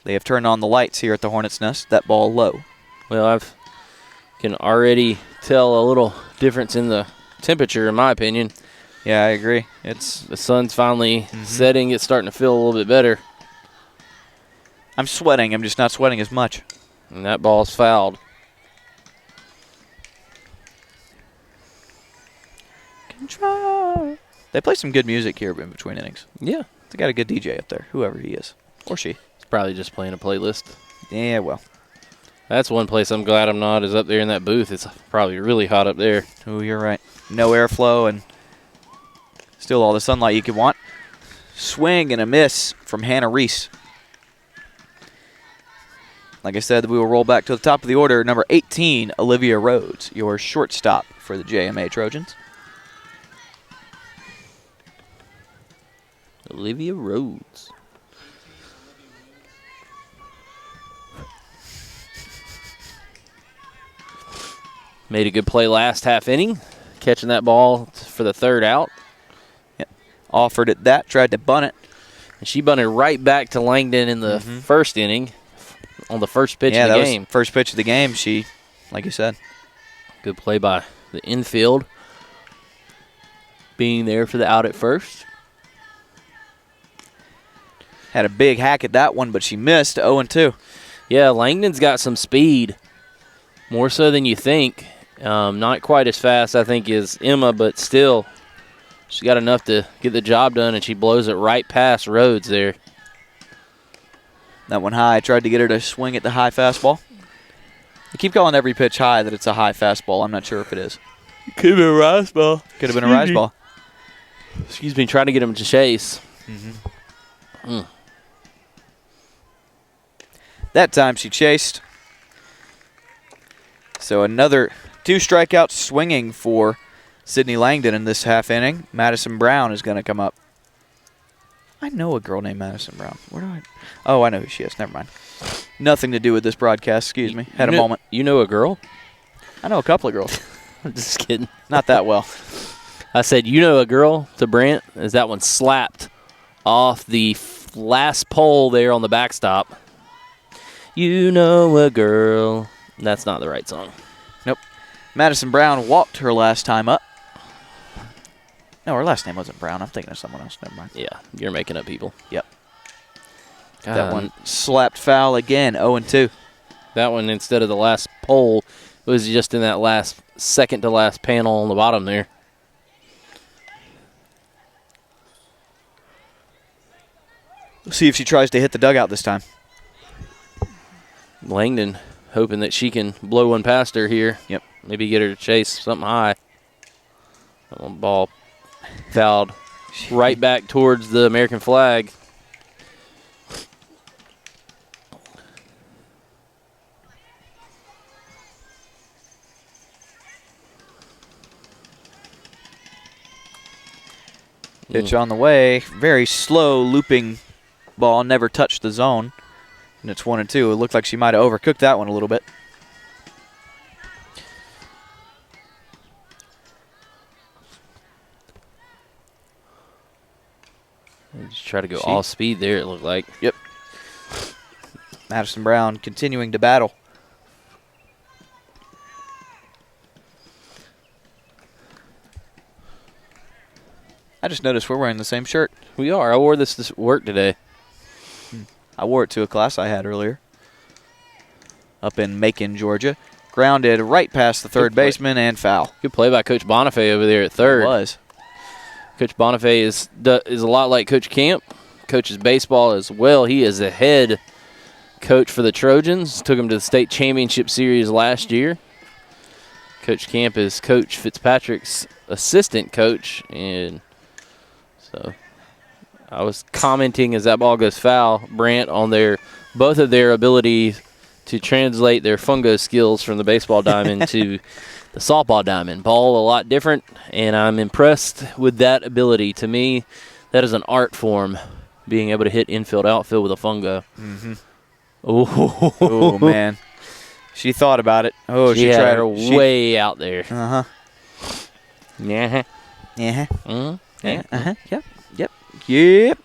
They have turned on the lights here at the Hornets' nest. That ball low. Well, I can already tell a little difference in the temperature, in my opinion. Yeah, I agree. The sun's finally setting. It's starting to feel a little bit better. I'm sweating. I'm just not sweating as much. And that ball's fouled. try. They play some good music here in between innings. Yeah. They got a good DJ up there, whoever he is. Or she. He's probably just playing a playlist. Yeah, well. That's one place I'm glad I'm not, is up there in that booth. It's probably really hot up there. Oh, you're right. No airflow and still all the sunlight you could want. Swing and a miss from Hannah Reese. Like I said, we will roll back to the top of the order. Number 18, Olivia Rhodes, your shortstop for the JMA Trojans. Olivia Rhodes. Made a good play last half inning, catching that ball for the third out. Yep. Offered it that, tried to bunt it. And she bunted right back to Langdon in the first inning on the first pitch of the game. Was first pitch of the game. She, like you said. Good play by the infield. Being there for the out at first. Had a big hack at that one, but she missed 0-2. Yeah, Langdon's got some speed. More so than you think. Not quite as fast, I think, as Emma, but still, she got enough to get the job done, and she blows it right past Rhodes there. That one high. Tried to get her to swing at the high fastball. You keep calling every pitch high that it's a high fastball. I'm not sure if it is. Could have been a rise ball. Could have been a rise ball. Excuse me, trying to get him to chase. That time she chased. So another 2 strikeouts swinging for Sydney Langdon in this half inning. Madison Brown is going to come up. I know a girl named Madison Brown. Where do I? Oh, I know who she is. Never mind. Nothing to do with this broadcast. Excuse me. Had a moment. You know a girl? I know a couple of girls. I'm just kidding. Not that well. I said, you know a girl to Brant, as that one slapped off the last pole there on the backstop. You know a girl. That's not the right song. Nope. Madison Brown walked her last time up. No, her last name wasn't Brown. I'm thinking of someone else. Never mind. Yeah, you're making up people. Yep. That one slapped foul again, 0-2. That one, instead of the last pole, it was just in that last second to last panel on the bottom there. We'll see if she tries to hit the dugout this time. Langdon hoping that she can blow one past her here. Yep. Maybe get her to chase something high. That one ball fouled right back towards the American flag. Pitch on the way. Very slow looping ball. Never touched the zone. And it's 1-2. It looked like she might have overcooked that one a little bit. Just try to go all speed there, it looked like. Yep. Madison Brown continuing to battle. I just noticed we're wearing the same shirt. We are. I wore this to work today. I wore it to a class I had earlier up in Macon, Georgia. Grounded right past the third baseman and foul. Good play by Coach Bonifay over there at third. It was. Coach Bonifay is a lot like Coach Camp. Coaches baseball as well. He is the head coach for the Trojans. Took them to the state championship series last year. Coach Camp is Coach Fitzpatrick's assistant coach, and so I was commenting as that ball goes foul, Brant, on both of their ability to translate their fungo skills from the baseball diamond to the softball diamond. Ball a lot different, and I'm impressed with that ability. To me, that is an art form, being able to hit infield, outfield with a fungo. Mm-hmm. Oh, man. She thought about it. Oh, she tried her way out there. Uh-huh. Yeah. Yeah. Mm-hmm. Yeah. Uh-huh. Yep. Yep. Yep.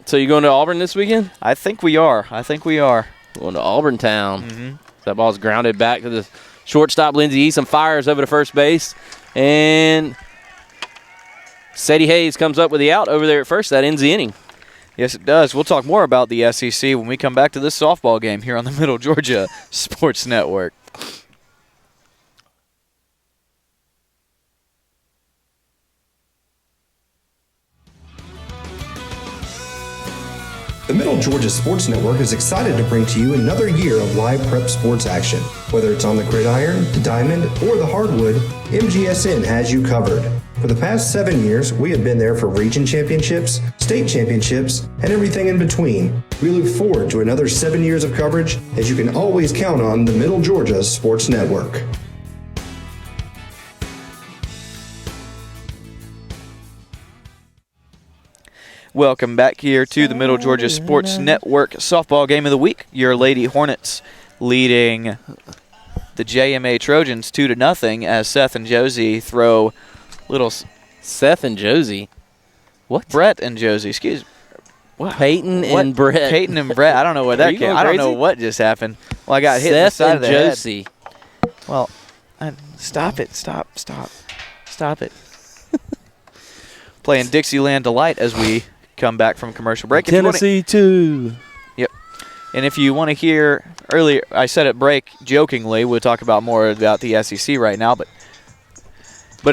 So you going to Auburn this weekend? I think we are. Going to Auburn town. Mm-hmm. That ball's grounded back to the shortstop, Lindsey Eason fires over to first base. And Sadie Hayes comes up with the out over there at first. That ends the inning. Yes, it does. We'll talk more about the SEC when we come back to this softball game here on the Middle Georgia Sports Network. The Middle Georgia Sports Network is excited to bring to you another year of live prep sports action. Whether it's on the gridiron, the diamond, or the hardwood, MGSN has you covered. For the past 7 years, we have been there for region championships, state championships, and everything in between. We look forward to another 7 years of coverage, as you can always count on the Middle Georgia Sports Network. Welcome back here to the Middle Georgia Sports Network softball game of the week. Your Lady Hornets leading the JMA Trojans 2-0 as Seth and Josie throw little. Seth and Josie? What? Brett and Josie, excuse me. What? Peyton and Brett. Peyton and Brett. I don't know where that came. I don't know what just happened. Well, I got hit in the side of the head. Josie. Well, stop it. Stop it. Playing Dixieland Delight as we come back from commercial break. Tennessee 2. Yep. And if you want to hear earlier, I said at break jokingly, we'll talk about more about the SEC right now, but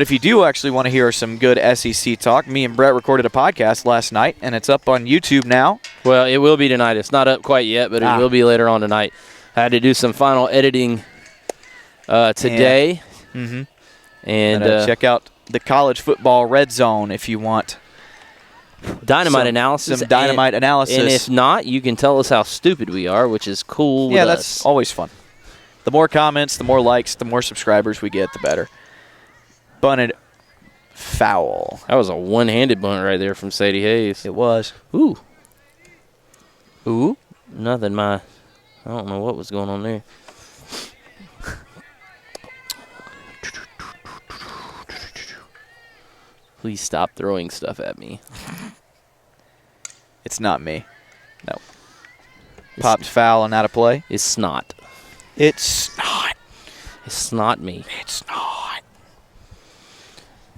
if you do actually want to hear some good SEC talk, me and Brett recorded a podcast last night, and it's up on YouTube now. Well, it will be tonight. It's not up quite yet, but it will be later on tonight. I had to do some final editing today. And check out the college football red zone if you want dynamite analysis. Some dynamite analysis. And if not, you can tell us how stupid we are, which is cool with Yeah, us. that's always fun. The more comments, the more likes, the more subscribers we get, the better. Bunted foul. That was a one-handed bunt right there from Sadie Hayes. It was. Ooh. Nothing. I don't know what was going on there. Please stop throwing stuff at me. It's not me. No. Popped foul and out of play. It's snot. It's not. It's not me. It's not.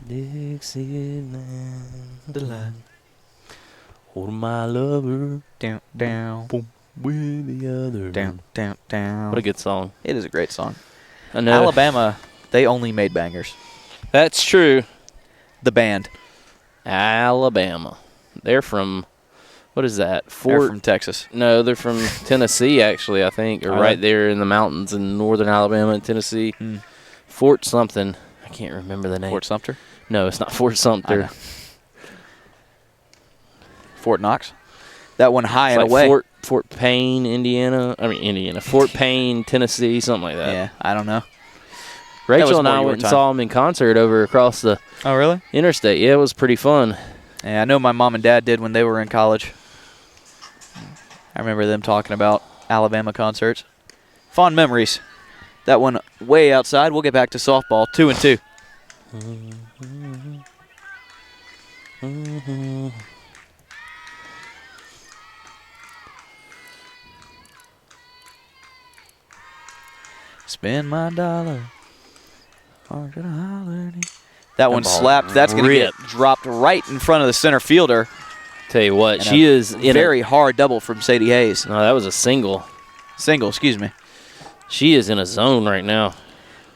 Dixieland Delight. Hold my lover. Down, down. Boom. With the other. Down, down, down. What a good song. It is a great song. I know. Alabama, they only made bangers. That's true. The band. Alabama. They're from, what is that? They're from Texas. No, they're from Tennessee, actually, I think, or right there in the mountains in northern Alabama and Tennessee. Fort something. I can't remember the name. Fort Sumter? No, it's not Fort Sumter. Fort Knox? That one high It's and like away. Fort Payne, Indiana. Fort Payne, Tennessee, something like that. Yeah, I don't know. Rachel and I went and saw them in concert over across the interstate. Yeah, it was pretty fun. Yeah, I know my mom and dad did when they were in college. I remember them talking about Alabama concerts. Fond memories. That one way outside. We'll get back to softball. 2-2. Spend my dollar. That one slapped. That's going to get dropped right in front of the center fielder. Tell you what, she is in very hard double from Sadie Hayes. No, that was a single. Single, excuse me. She is in a zone right now.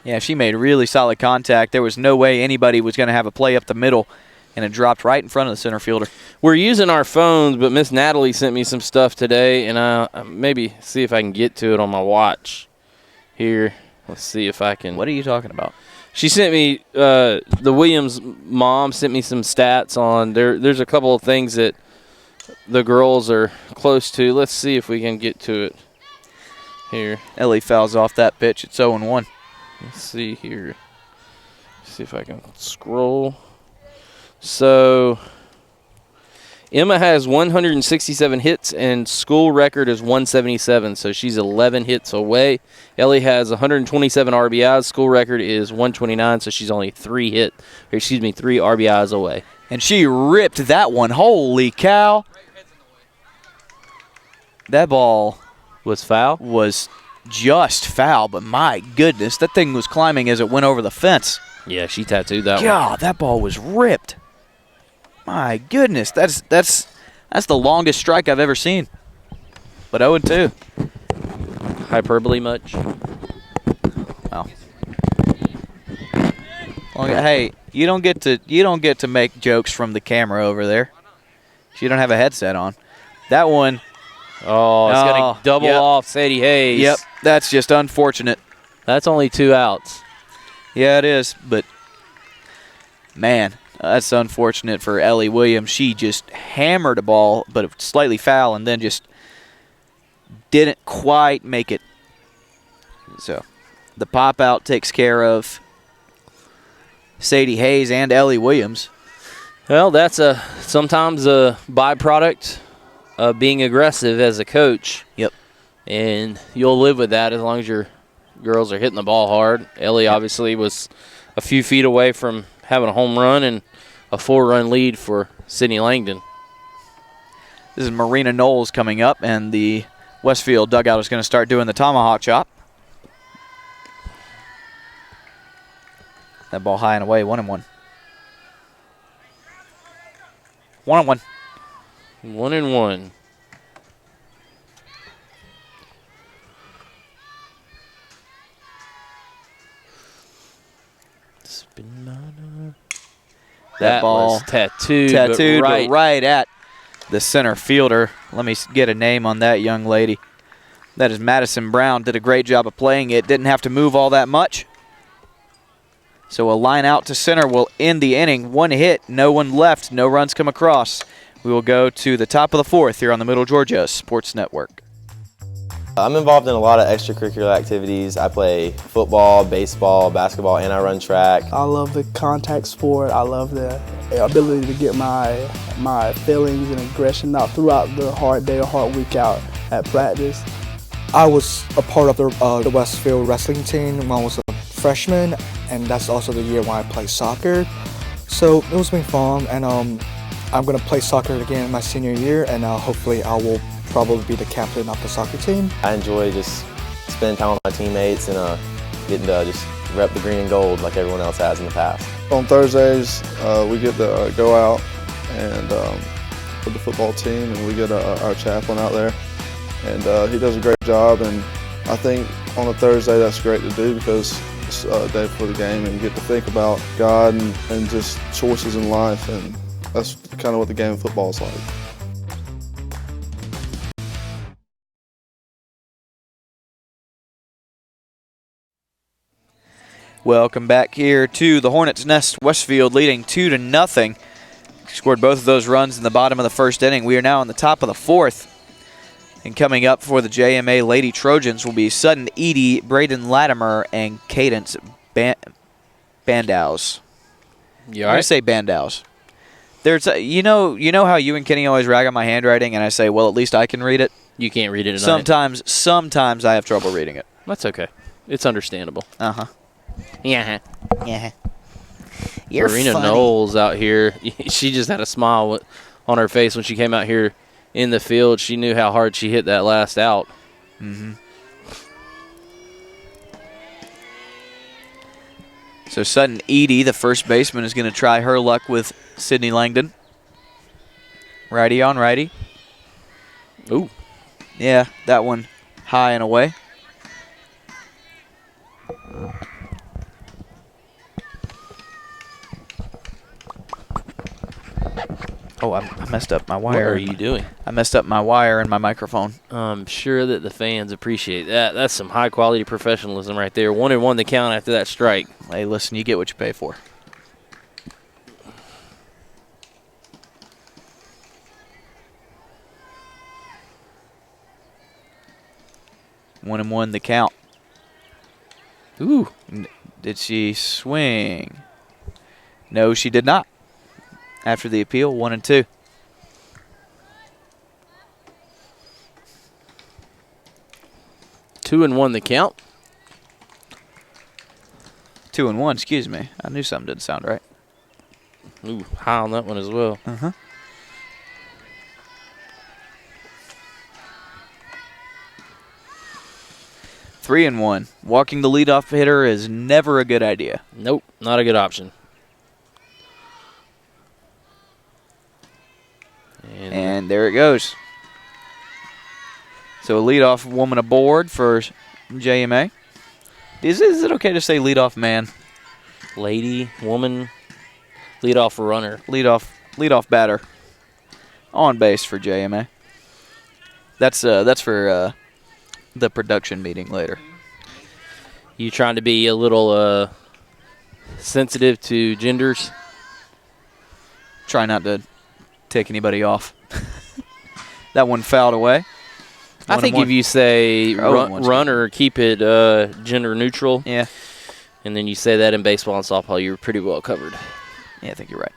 Yeah, she made really solid contact. There was no way anybody was going to have a play up the middle, and it dropped right in front of the center fielder. We're using our phones, but Miss Natalie sent me some stuff today, and I'll maybe see if I can get to it on my watch here. Let's see if I can. What are you talking about? She sent me, the Williams mom sent me some stats on, there's a couple of things that the girls are close to. Let's see if we can get to it here. Ellie fouls off that pitch. It's 0-1. Let's see here. See if I can scroll. So, Emma has 167 hits, and school record is 177, so she's 11 hits away. Ellie has 127 RBIs. School record is 129, so she's only 3 RBIs away. And she ripped that one. Holy cow. That ball was foul? Was just foul, but my goodness, that thing was climbing as it went over the fence. Yeah, she tattooed that one. God, that ball was ripped. My goodness, that's the longest strike I've ever seen. But 0-2. Hyperbole much? Wow. Well, hey, you don't get to make jokes from the camera over there. You don't have a headset on. That one Oh, it's going to double off Sadie Hayes. Yep, that's just unfortunate. That's only 2 outs. Yeah, it is, but man, that's unfortunate for Ellie Williams. She just hammered a ball, but it was slightly foul, and then just didn't quite make it. So the pop out takes care of Sadie Hayes and Ellie Williams. Well, that's sometimes a byproduct of being aggressive as a coach. Yep. And you'll live with that as long as your girls are hitting the ball hard. Ellie obviously was a few feet away from having a home run and a 4-run lead for Sydney Langdon. This is Marina Knowles coming up, and the Westfield dugout is going to start doing the tomahawk chop. That ball high and away, 1-1. 1-1. 1-1. That ball was tattooed but right at the center fielder. Let me get a name on that young lady. That is Madison Brown. Did a great job of playing it. Didn't have to move all that much. So a line out to center will end the inning. 1 hit, no one left, no runs come across. We will go to the top of the 4th here on the Middle Georgia Sports Network. I'm involved in a lot of extracurricular activities. I play football, baseball, basketball, and I run track. I love the contact sport. I love the ability to get my feelings and aggression out throughout the hard day or hard week out at practice. I was a part of the Westfield wrestling team when I was a freshman, and that's also the year when I played soccer. So it was been fun, and I'm going to play soccer again in my senior year, and hopefully I will probably be the captain of the soccer team. I enjoy just spending time with my teammates and getting to just rep the green and gold like everyone else has in the past. On Thursdays, we get to go out and with the football team, and we get our chaplain out there, and he does a great job. And I think on a Thursday that's great to do because it's a day before the game, and you get to think about God and just choices in life, and that's kind of what the game of football is like. Welcome back here to the Hornets' Nest. Westfield leading 2-0. Scored both of those runs in the bottom of the first inning. We are now on the top of the 4th. And coming up for the JMA Lady Trojans will be Sutton Edie, Braden Latimer, and Cadence Bandows. You I'm going to say Bandows. There's you know how you and Kenny always rag on my handwriting, and I say, well, at least I can read it? You can't read it tonight. Sometimes I have trouble reading it. That's okay. It's understandable. Uh-huh. Yeah. Yeah. You're Marina funny. Knowles out here, she just had a smile on her face when she came out here in the field. She knew how hard she hit that last out. Mm-hmm. So Sutton Edie, the first baseman, is going to try her luck with Sydney Langdon. Righty on righty. Ooh. Yeah, that one high and away. Oh, I messed up my wire. What are you doing? I messed up my wire and my microphone. I'm sure that the fans appreciate that. That's some high-quality professionalism right there. 1-1 the count after that strike. Hey, listen, you get what you pay for. One and one the count. Ooh. Did she swing? No, she did not. After the appeal, 1-2. Two and one the count. 2-1, excuse me. I knew something didn't sound right. Ooh, high on that one as well. Uh-huh. Three and one. Walking the leadoff hitter is never a good idea. Nope, not a good option. And there it goes. So a leadoff woman aboard for JMA. Is it okay to say leadoff man? Lady, woman, leadoff runner. Leadoff batter. On base for JMA. That's for the production meeting later. You trying to be a little sensitive to genders? Try not to take anybody off. That one fouled away. I think if you say run or keep it gender neutral, yeah, and then you say that in baseball and softball, you're pretty well covered. Yeah, I think you're right.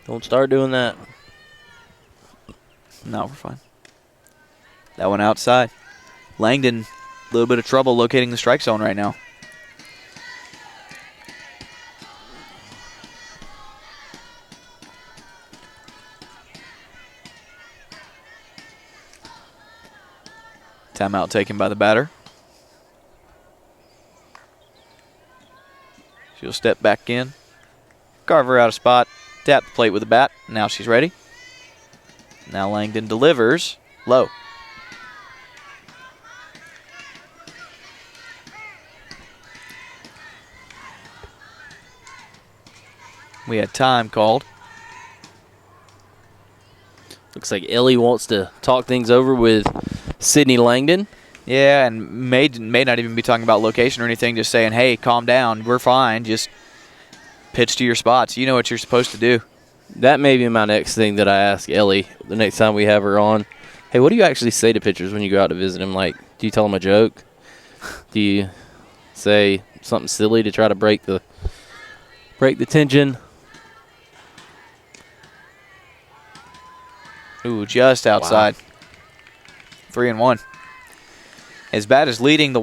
Don't start doing that. No, we're fine. That one outside. Langdon, a little bit of trouble locating the strike zone right now. Timeout taken by the batter. She'll step back in. Carver out of spot. Tap the plate with the bat. Now she's ready. Now Langdon delivers. Low. We had time called. Looks like Ellie wants to talk things over with Sydney Langdon. Yeah, and may not even be talking about location or anything, just saying, hey, calm down. We're fine. Just pitch to your spots. You know what you're supposed to do. That may be my next thing that I ask Ellie the next time we have her on. Hey, what do you actually say to pitchers when you go out to visit them? Like, do you tell them a joke? Do you say something silly to try to break the tension? Ooh, just outside. Wow. 3-1. As bad as walking the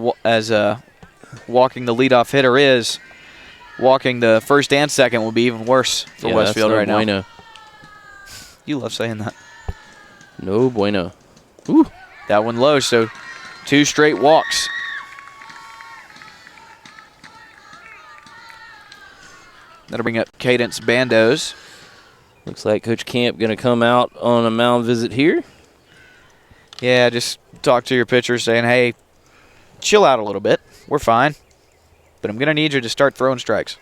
leadoff hitter is, walking the first and second will be even worse for Westfield right now. You love saying that. No bueno. Ooh. That one low, so 2 straight walks. That'll bring up Cadence Bandos. Looks like Coach Camp going to come out on a mound visit here. Yeah, just talk to your pitcher saying, hey, chill out a little bit. We're fine. But I'm going to need you to start throwing strikes.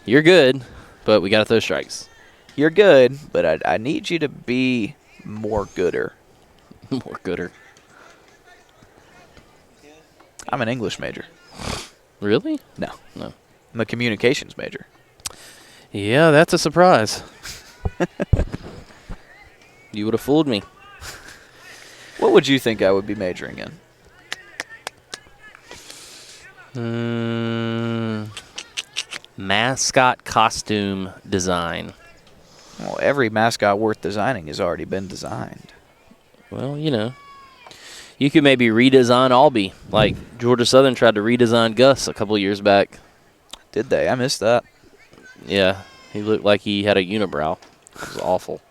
You're good, but we got to throw strikes. You're good, but I need you to be more gooder. More gooder. I'm an English major. Really? No. No. I'm a communications major. Yeah, that's a surprise. You would have fooled me. What would you think I would be majoring in? Mascot costume design. Well, every mascot worth designing has already been designed. Well, you know. You could maybe redesign Albee, like Georgia Southern tried to redesign Gus a couple of years back. Did they? I missed that. Yeah, he looked like he had a unibrow. It was awful.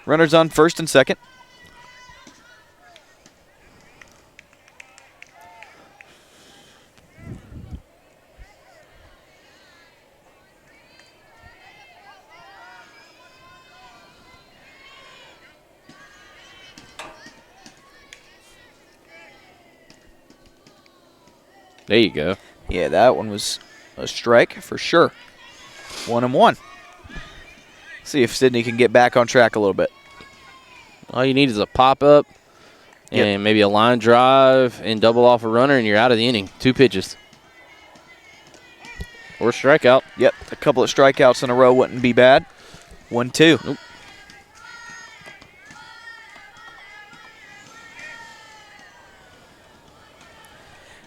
Runners on first and second. There you go. Yeah, that one was a strike for sure. 1-1. See if Sydney can get back on track a little bit. All you need is a pop-up and maybe a line drive and double off a runner, and you're out of the inning. 2 pitches. Or strikeout. Yep, a couple of strikeouts in a row wouldn't be bad. 1-2. Nope.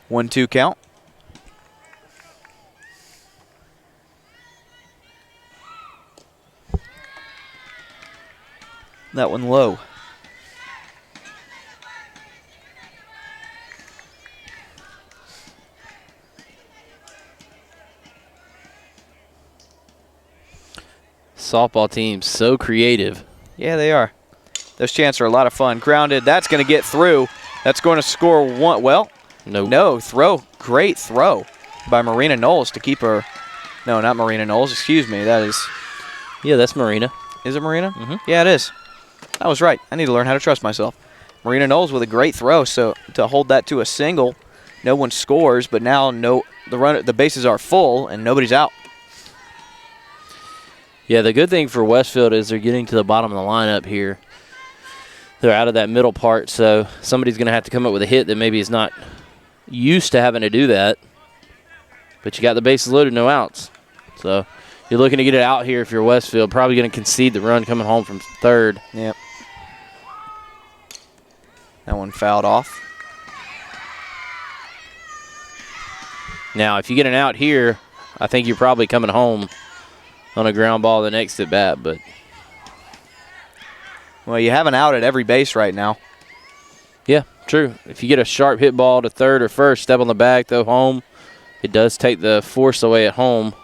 One-two count. That one low. Softball team so creative. Yeah, they are. Those chants are a lot of fun. Grounded. That's going to get through. That's going to score one. Well, no throw. Great throw by Marina Knowles to keep her. No, not Marina Knowles. Excuse me. That is. Yeah, that's Marina. Is it Marina? Mm-hmm. Yeah, it is. I was right. I need to learn how to trust myself. Marina Knowles with a great throw. So to hold that to a single, no one scores, but now the bases are full and nobody's out. Yeah, the good thing for Westfield is they're getting to the bottom of the lineup here. They're out of that middle part, so somebody's going to have to come up with a hit that maybe is not used to having to do that. But you got the bases loaded, no outs. So you're looking to get it out here if you're Westfield. Probably going to concede the run coming home from third. Yep. That one fouled off. Now, if you get an out here, I think you're probably coming home on a ground ball the next at bat. But well, you have an out at every base right now. yeah, true. If you get a sharp hit ball to third or first, step on the bag, throw home, it does take the force away at home.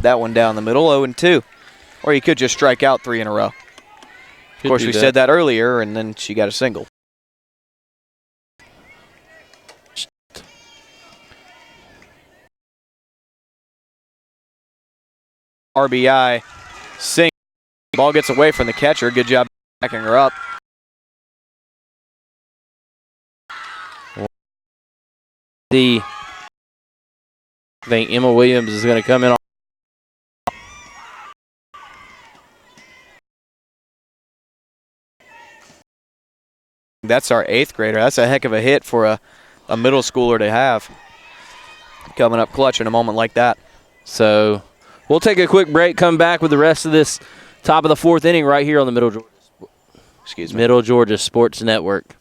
That one down the middle, 0-2. Or you could just strike out 3 in a row. Of course, we said that earlier, and then she got a single. RBI single. Ball gets away from the catcher. Good job backing her up. I think Emma Williams is going to come in. That's our 8th grader. That's a heck of a hit for a middle schooler to have. Coming up clutch in a moment like that. So we'll take a quick break, come back with the rest of this top of the 4th inning right here on the Middle Georgia Sports Network.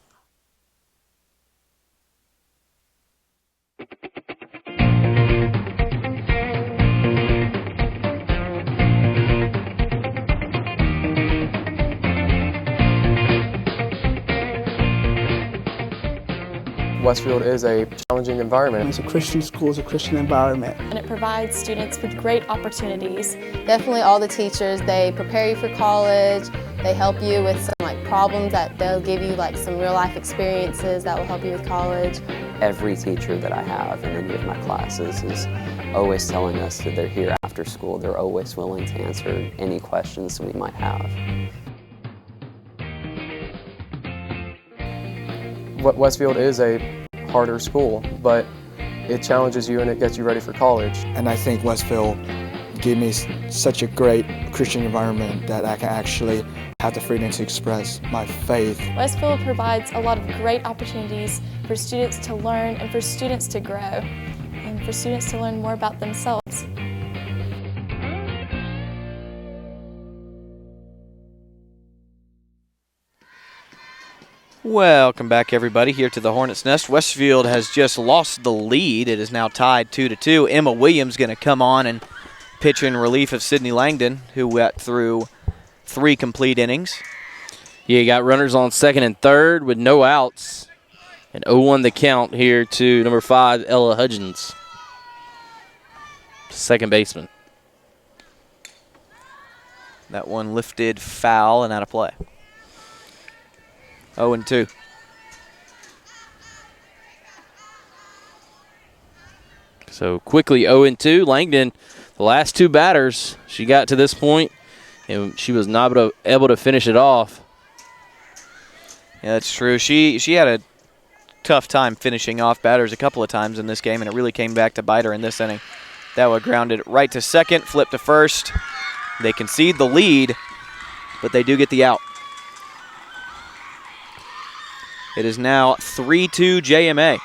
Westfield is a challenging environment. It's a Christian school, it's a Christian environment. And it provides students with great opportunities. Definitely all the teachers, they prepare you for college, they help you with some problems that they'll give you some real life experiences that will help you with college. Every teacher that I have in any of my classes is always telling us that they're here after school. They're always willing to answer any questions we might have. Westfield is a harder school, but it challenges you and it gets you ready for college. And I think Westfield gave me such a great Christian environment that I can actually have the freedom to express my faith. Westfield provides a lot of great opportunities for students to learn and for students to grow and for students to learn more about themselves. Welcome back, everybody, here to the Hornets' Nest. Westfield has just lost the lead. It is now tied 2-2. Emma Williams going to come on and pitch in relief of Sydney Langdon, who went through 3 complete innings. Yeah, you got runners on second and third with no outs. And 0-1 the count here to number 5, Ella Hudgens, second baseman. That one lifted foul and out of play. 0-2. So quickly 0-2. Langdon, the last 2 batters, she got to this point, and she was not able to finish it off. Yeah, that's true. She had a tough time finishing off batters a couple of times in this game, and it really came back to bite her in this inning. That one grounded right to second, flipped to first. They concede the lead, but they do get the out. It is now 3-2 JMA.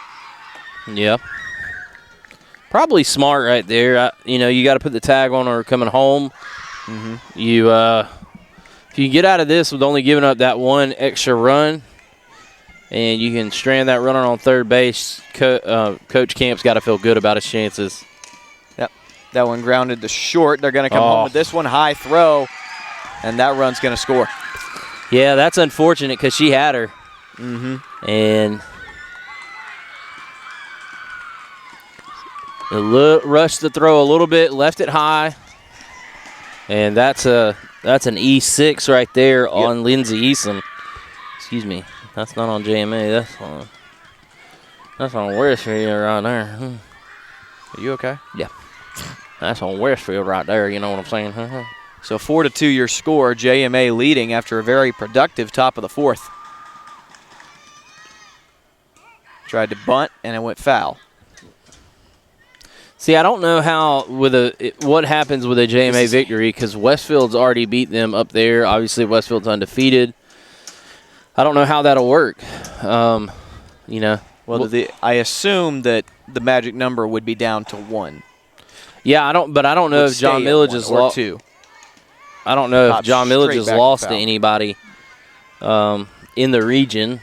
Yeah. Probably smart right there. You got to put the tag on her coming home. Mm-hmm. If you get out of this with only giving up that 1 extra run, and you can strand that runner on third base, Coach Camp's got to feel good about his chances. Yep. That one grounded to short. They're going to come home with this one. High throw, and that run's going to score. Yeah, that's unfortunate because she had her. Mm-hmm. And rushed the throw a little bit, left it high, and that's an E6 right there on Lindsay Eason. Excuse me, that's not on JMA. That's on Westfield right there. Are you okay? Yeah, that's on Westfield right there. You know what I'm saying? So 4-2 your score. JMA leading after a very productive top of the 4th. Tried to bunt, and it went foul. See, I don't know how what happens with a JMA victory because Westfield's already beat them up there. Obviously, Westfield's undefeated. I don't know how that'll work. You know. Well, I assume that the magic number would be down to 1. Yeah, I don't know if John Milledge is lost. 2. I don't know if Pops John Milledge straight has back lost to to foul. anybody in the region.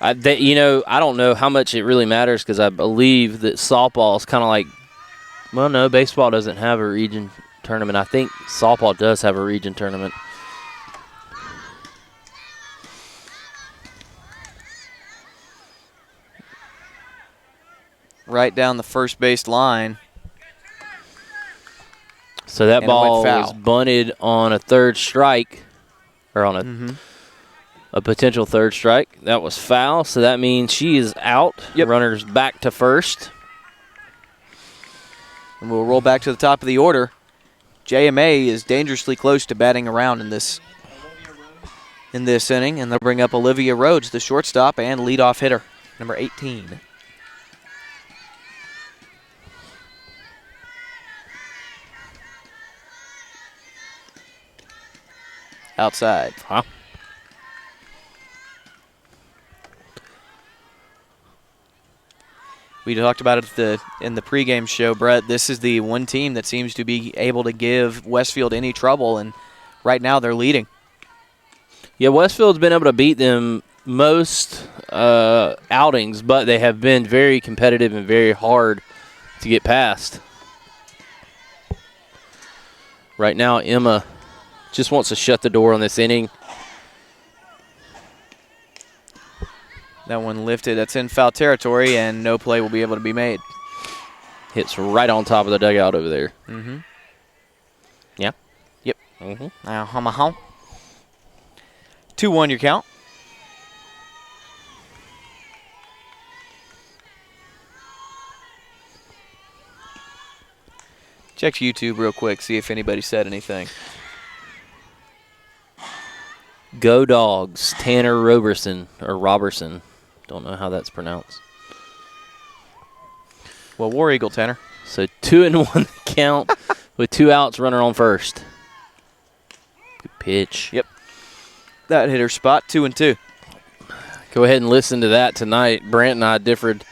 I don't know how much it really matters because I believe that softball is kind of like, well, no, baseball doesn't have a region tournament. I think softball does have a region tournament. Right down the first base line. So that And it ball went was foul. bunted on a third strike, or on a potential third strike. That was foul, so that means she is out. Runners back to first. And we'll roll back to the top of the order. JMA is dangerously close to batting around in this inning, and they'll bring up Olivia Rhodes, the shortstop and leadoff hitter, number 18. Outside. Huh? We talked about it in the pregame show, Brett. This is the one team that seems to be able to give Westfield any trouble, and right now they're leading. Yeah, Westfield's been able to beat them most outings, but they have been very competitive and very hard to get past. Right now, Emma just wants to shut the door on this inning. That one lifted. That's in foul territory, and no play will be able to be made. Hits right on top of the dugout over there. Mm-hmm. Yeah. Yep. Mm-hmm. 2-1 your count. Check YouTube real quick, see if anybody said anything. Go Dogs, Tanner Roberson. Don't know how that's pronounced. Well, War Eagle, Tanner. So 2-1 count with 2 outs, runner on first. Good pitch. Yep. That hit her spot, 2-2. Go ahead and listen to that tonight. Brant and I differed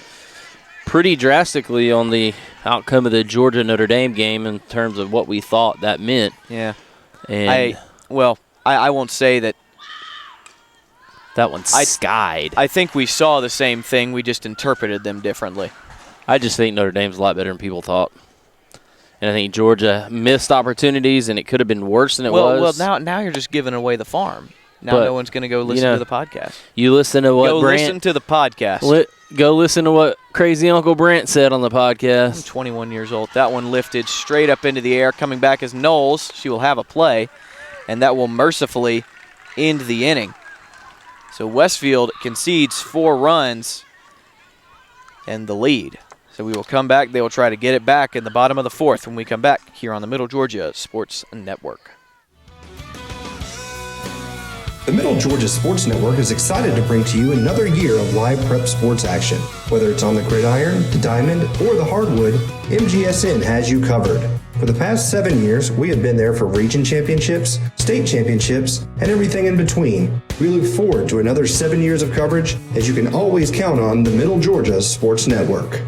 pretty drastically on the outcome of the Georgia-Notre Dame game in terms of what we thought that meant. Yeah. And I won't say that. That one skied. I think we saw the same thing. We just interpreted them differently. I just think Notre Dame's a lot better than people thought. And I think Georgia missed opportunities, and it could have been worse than it was. Well, now you're just giving away the farm. Now But, no one's going to go listen to the podcast. You listen to what Go Brant... listen to the podcast. Go listen to what crazy Uncle Brant said on the podcast. I'm 21 years old. That one lifted straight up into the air, coming back as Knowles. She will have a play, and that will mercifully end the inning. So Westfield concedes 4 runs and the lead. So we will come back. They will try to get it back in the bottom of the 4th when we come back here on the Middle Georgia Sports Network. The Middle Georgia Sports Network is excited to bring to you another year of live prep sports action. Whether it's on the gridiron, the diamond, or the hardwood, MGSN has you covered. For the past 7 years, we have been there for region championships, state championships, and everything in between. We look forward to another 7 years of coverage, as you can always count on the Middle Georgia Sports Network.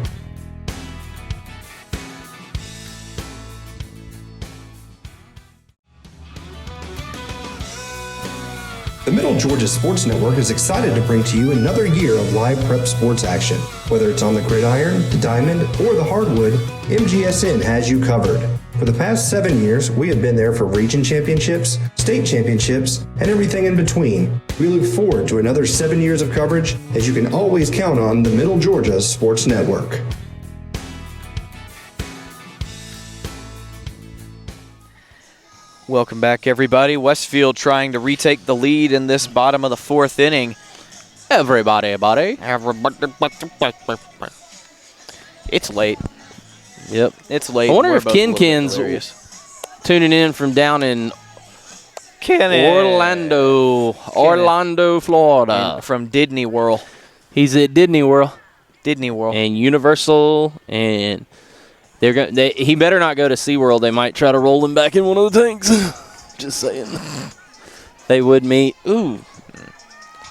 The Middle Georgia Sports Network is excited to bring to you another year of live prep sports action. Whether it's on the gridiron, the diamond, or the hardwood, MGSN has you covered. For the past 7 years, we have been there for region championships, state championships, and everything in between. We look forward to another 7 years of coverage, as you can always count on the Middle Georgia Sports Network. Welcome back, everybody. Westfield trying to retake the lead in this bottom of the 4th inning. Everybody. It's late. Yep. It's late. I wonder We're if both a little bit Ken's delirious. tuning in from down in Orlando, Florida. And from Disney World. He's at Disney World. Disney World. And Universal and He better not go to SeaWorld. They might try to roll him back in one of the tanks. Just saying. They would meet. Ooh.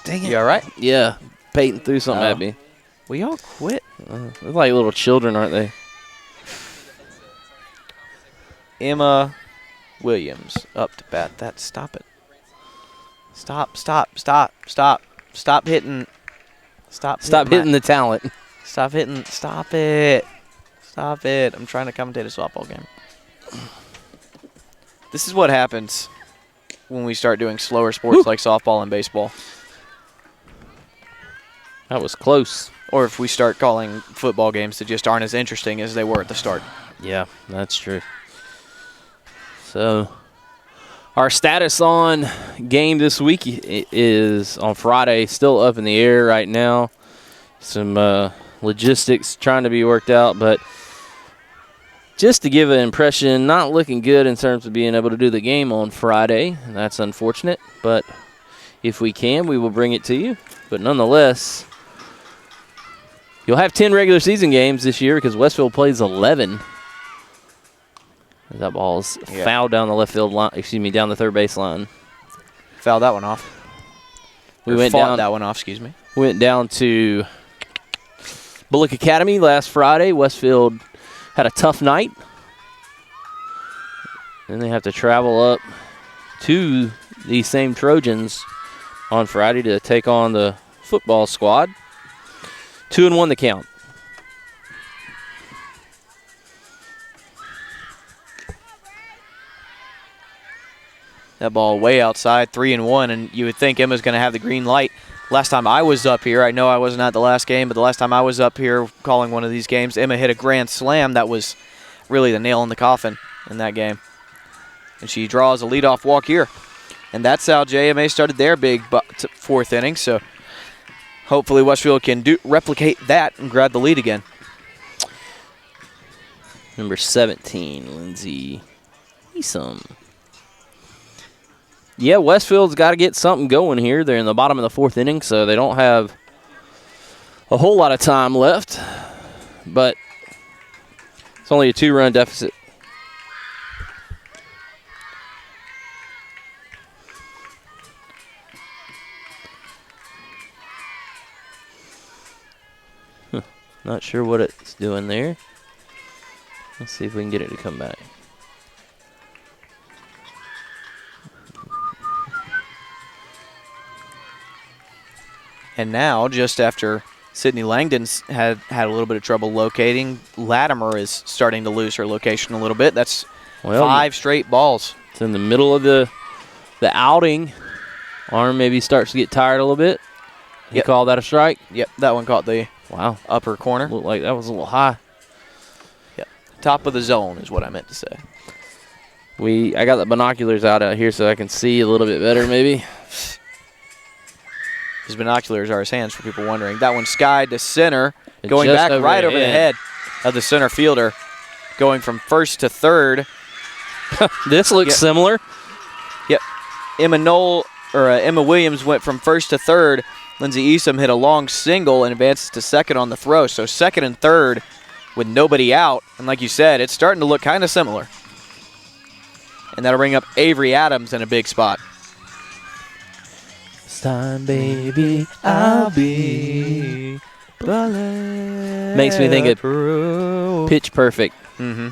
Dang it. You all right? Yeah. Peyton threw something at me. We all quit. They're like little children, aren't they? Emma Williams up to bat. Stop it. Stop hitting. Stop hitting the talent. Stop hitting. Stop it. I'm trying to commentate a softball game. This is what happens when we start doing slower sports like softball and baseball. That was close. Or if we start calling football games that just aren't as interesting as they were at the start. Yeah, that's true. So, our status on game this week is on Friday, still up in the air right now. Some logistics trying to be worked out, but just to give an impression, not looking good in terms of being able to do the game on Friday, and that's unfortunate, but if we can, we will bring it to you. But nonetheless, you'll have 10 regular season games this year because Westfield plays 11. That ball's fouled down the left field line, down the third base line. Fouled that one off. We went down to Bullock Academy last Friday. Westfield had a tough night. Then they have to travel up to these same Trojans on Friday to take on the football squad. 2-1 the count. That ball way outside, 3-1, and you would think Emma's going to have the green light. Last time I was up here, I know I wasn't at the last game, but the last time I was up here calling one of these games, Emma hit a grand slam that was really the nail in the coffin in that game. And she draws a leadoff walk here. And that's how JMA started their big fourth inning, so hopefully Westfield can replicate that and grab the lead again. Number 17, Lindsay Easom. Yeah, Westfield's got to get something going here. They're in the bottom of the fourth inning, so they don't have a whole lot of time left. But it's only a 2-run deficit. Not sure what it's doing there. Let's see if we can get it to come back. And now, just after Sydney Langdon's had a little bit of trouble locating, Latimer is starting to lose her location a little bit. That's 5 straight balls. It's in the middle of the outing. Arm maybe starts to get tired a little bit. You call that a strike? Yep, that one caught the upper corner. Looked like that was a little high. Yep, top of the zone is what I meant to say. I got the binoculars out here so I can see a little bit better maybe. His binoculars are his hands, for people wondering. That one skied to center, going back right over the head of the center fielder, going from first to third. This looks similar. Yep. Emma Williams went from first to third. Lindsay Easom hit a long single and advances to second on the throw. So second and third with nobody out. And like you said, it's starting to look kind of similar. And that'll bring up Avery Adams in a big spot. Time, baby, I'll be Makes me think of Pitch Perfect. Mm-hmm.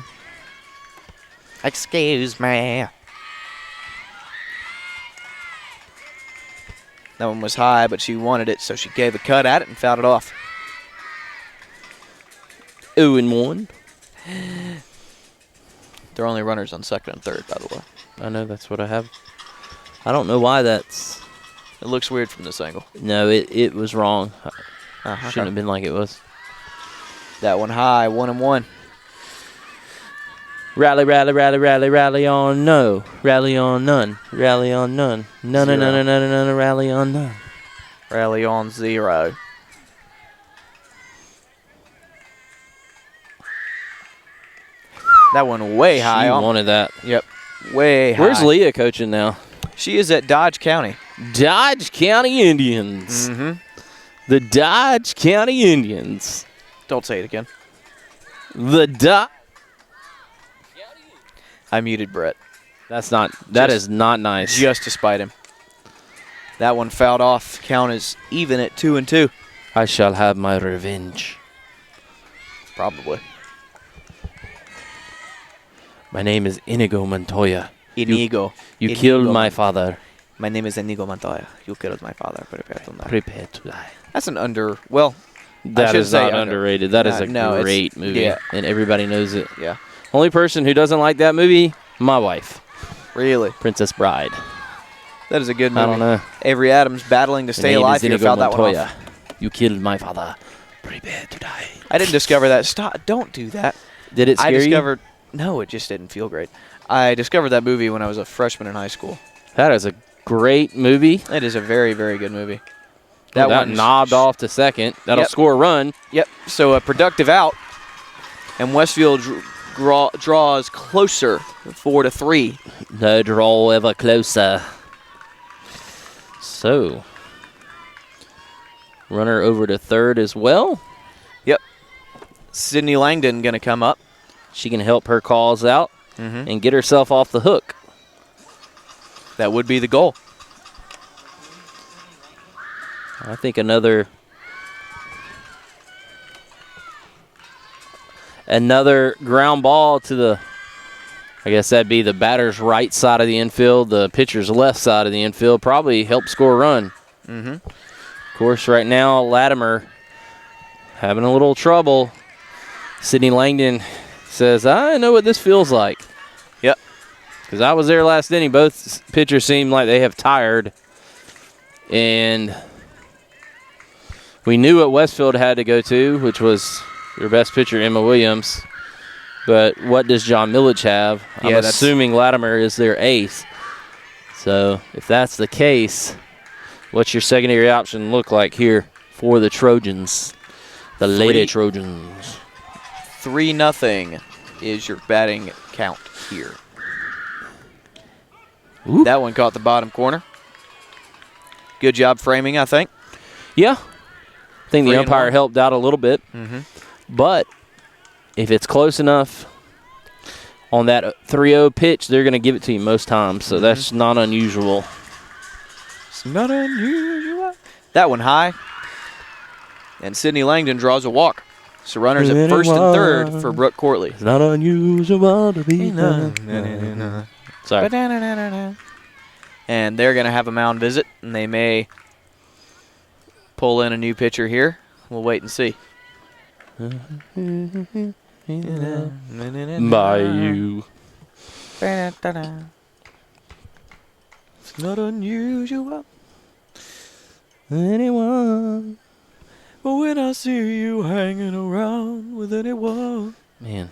Excuse me. That one was high, but she wanted it, so she gave a cut at it and fouled it off. 0-1. They're only runners on second and third, by the way. I know, that's what I have. I don't know why that's... It looks weird from this angle. No, it was wrong. Shouldn't have been like it was. That one high, 1-1. Rally, rally, rally, rally, rally on no. Rally on none. Rally on none. None, none, none, none, none, rally on none. Rally on 0. That one way high. She wanted that. Yep, way high. Where's Leah coaching now? She is at Dodge County. Dodge County Indians. Mm-hmm. The Dodge County Indians. Don't say it again. The I muted Brett. That is not nice. Just to spite him. That one fouled off. Count is even at 2-2. I shall have my revenge. Probably. My name is Inigo Montoya. Inigo. You Inigo killed my father. My name is Inigo Montoya. You killed my father. Prepare to die. Prepare to die. That's an well, That is not underrated. That is a no, great movie. Yeah. And everybody knows it. Yeah. Only person who doesn't like that movie, my wife. Really? Princess Bride. That is a good movie. I don't know. Avery Adams battling to stay alive here. Fouled that one off. You killed my father. Prepare to die. I didn't discover that. Stop. Don't do that. Did it scare you? No, it just didn't feel great. I discovered that movie when I was a freshman in high school. That is a great movie. It is a very, very good movie. That one knobbed off to second. That'll score a run. Yep. So a productive out. And Westfield draws closer, 4-3. No draw ever closer. So, runner over to third as well. Yep. Sydney Langdon going to come up. She can help her calls out and get herself off the hook. That would be the goal. I think another ground ball to the, I guess that'd be the batter's right side of the infield, the pitcher's left side of the infield, probably help score a run. Of course, right now, Latimer having a little trouble. Sydney Langdon says, I know what this feels like. Yep. Because I was there last inning. Both pitchers seem like they have tired. And we knew what Westfield had to go to, which was your best pitcher, Emma Williams. But what does John Milledge have? I'm assuming Latimer is their ace. So if that's the case, what's your secondary option look like here for the Trojans, the Lady Trojans? 3-0 is your batting count here. Ooh. That one caught the bottom corner. Good job framing, I think. Yeah. I think the umpire helped out a little bit. But if it's close enough on that 3-0 pitch, they're going to give it to you most times. So that's not unusual. It's not unusual. That one high. And Sydney Langdon draws a walk. So runners at first and third for Brooke Courtley. It's not unusual to be Sorry. And they're going to have a mound visit, and they may pull in a new pitcher here. We'll wait and see. By you. It's not unusual. Anyone. But when I see you hanging around with anyone. Man.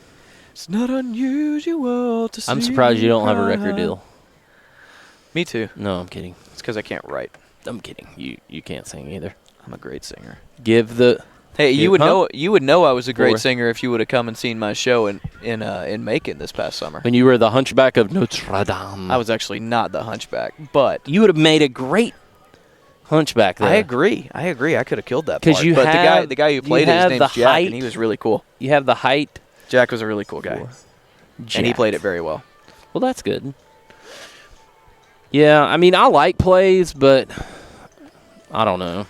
It's not unusual to see. I'm surprised you don't have a record deal. Me too. No, I'm kidding. It's because I can't write. I'm kidding. You can't sing either. I'm a great singer. Give the. Hey, you would know I was a great singer if you would have come and seen my show in Macon this past summer. When you were the Hunchback of Notre Dame. I was actually not the Hunchback, but you would have made a great Hunchback there. I agree. I could have killed that part. Because you but the guy who played it, his name's Jack, height, and he was really cool. You have the height. Jack was a really cool guy. And he played it very well. Well, that's good. Yeah, I mean, I like plays, but I don't know.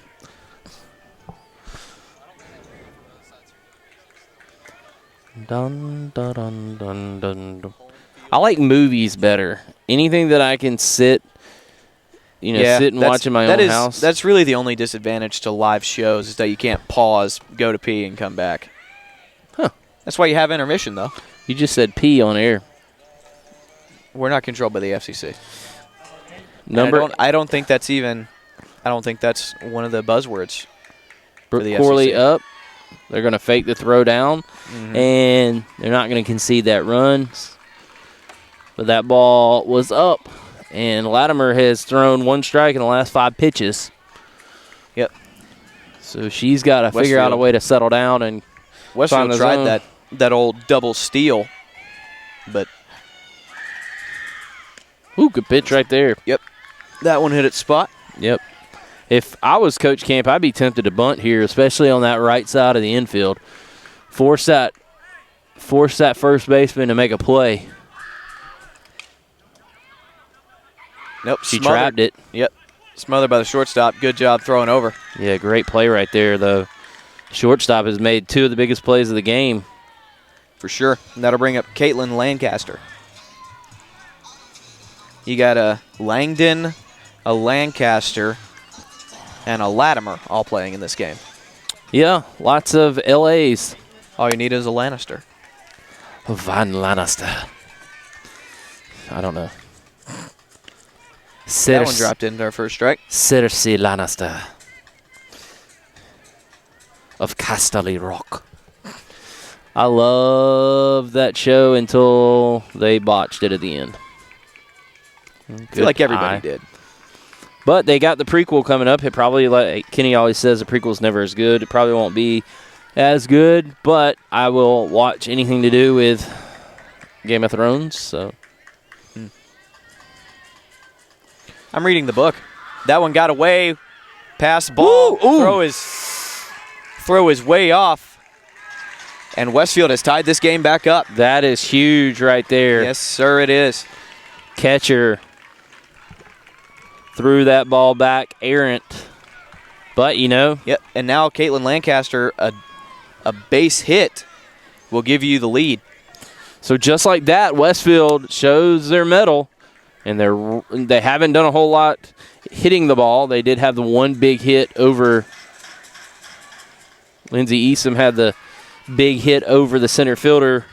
Dun, dun, dun, dun, dun, dun. I like movies better. Anything that I can sit and watch in my own house. That's really the only disadvantage to live shows is that you can't pause, go to pee, and come back. Huh. That's why you have intermission, though. You just said pee on air. We're not controlled by the FCC. I don't think that's one of the buzzwords. Brooke for the Corley FCC. up. They're going to fake the throw down, and they're not going to concede that run. But that ball was up, and Latimer has thrown one strike in the last 5 pitches. Yep. So she's got to figure out a way to settle down and Westfield find the tried zone. that old double steal, but good pitch right there. Yep. That one hit its spot. Yep. If I was Coach Camp, I'd be tempted to bunt here, especially on that right side of the infield. Force that first baseman to make a play. Nope. She smothered. trapped it. Yep. Smothered by the shortstop. Good job throwing over. Yeah, great play right there, though. Shortstop has made 2 of the biggest plays of the game. For sure. And that'll bring up Caitlin Lancaster. You got a Langdon, a Lancaster, and a Latimer all playing in this game. Yeah, lots of LAs. All you need is a Lannister. Van Lannister. I don't know. That one dropped into our first strike. Cersei Lannister of Casterly Rock. I love that show until they botched it at the end. I feel like everybody did. But they got the prequel coming up. It probably, like Kenny always says, the prequel's never as good. It probably won't be as good, but I will watch anything to do with Game of Thrones. So I'm reading the book. That one got away. Pass ball. Ooh. Throw is way off. And Westfield has tied this game back up. That is huge right there. Yes, sir, it is. Catcher threw that ball back errant. But, you know. Yep, and now Caitlin Lancaster, a base hit will give you the lead. So just like that, Westfield shows their mettle, and they haven't done a whole lot hitting the ball. They did have the one big hit over. Lindsey Eastham had the big hit over the center fielder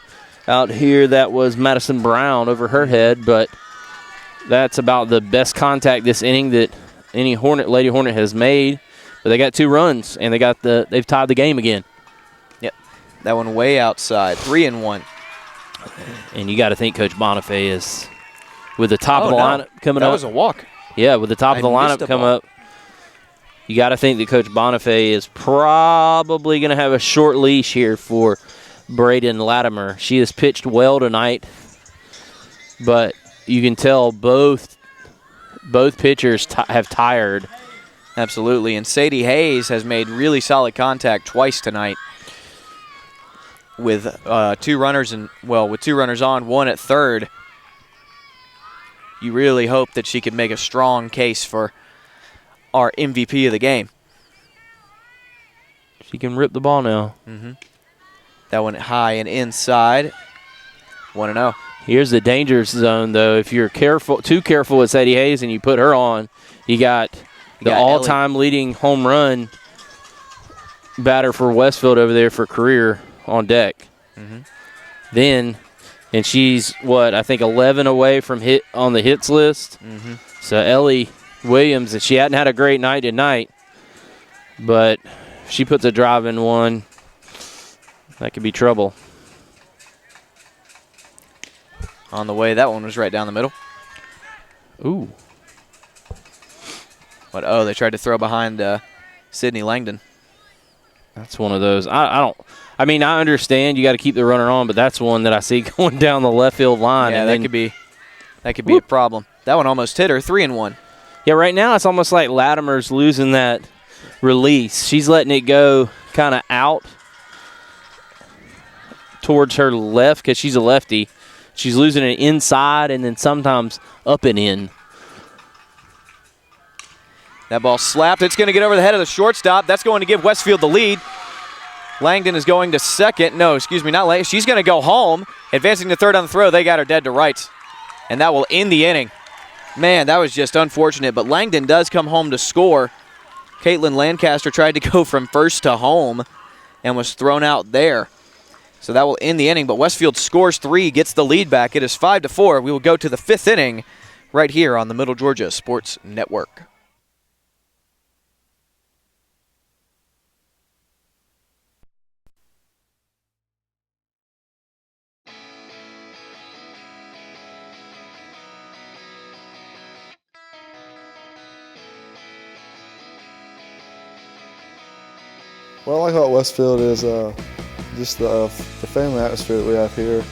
out here. That was Madison Brown over her head, but that's about the best contact this inning that any Lady Hornet has made. But they got 2 runs, and they've tied the game again. Yep, that one way outside, 3-1. And you got to think Coach Bonifay is with the top of the lineup coming up. That was a walk. Yeah, with the top of the lineup coming up, you got to think that Coach Bonifay is probably going to have a short leash here for Braden Latimer. She has pitched well tonight, but you can tell both pitchers have tired. Absolutely, and Sadie Hayes has made really solid contact twice tonight with 2 runners with 2 runners on, 1 at third. You really hope that she could make a strong case for our MVP of the game. She can rip the ball now. Mm-hmm. That one high and inside. 1-0. Here's the danger zone, though. If you're too careful with Sadie Hayes and you put her on, you got the all-time leading home run batter for Westfield over there for career on deck. Mm-hmm. And she's, I think 11 away from hit on the hits list. Mm-hmm. So Ellie Williams, and she hadn't had a great night tonight, but if she puts a drive in one, that could be trouble. On the way, that one was right down the middle. Ooh. But they tried to throw behind Sydney Langdon. That's one of those. I understand you got to keep the runner on, but that's one that I see going down the left field line. Yeah, and that could be a problem. That one almost hit her, 3-1. Yeah, right now it's almost like Latimer's losing that release. She's letting it go kind of out towards her left because she's a lefty. She's losing it inside and then sometimes up and in. That ball slapped. It's going to get over the head of the shortstop. That's going to give Westfield the lead. Langdon is going to second. No, excuse me, not Langdon. She's going to go home. Advancing to third on the throw. They got her dead to rights. And that will end the inning. Man, that was just unfortunate. But Langdon does come home to score. Caitlin Lancaster tried to go from first to home and was thrown out there. So that will end the inning. But Westfield scores 3, gets the lead back. It is 5-4. We will go to the 5th inning right here on the Middle Georgia Sports Network. What I like about Westfield is just the family atmosphere that we have here.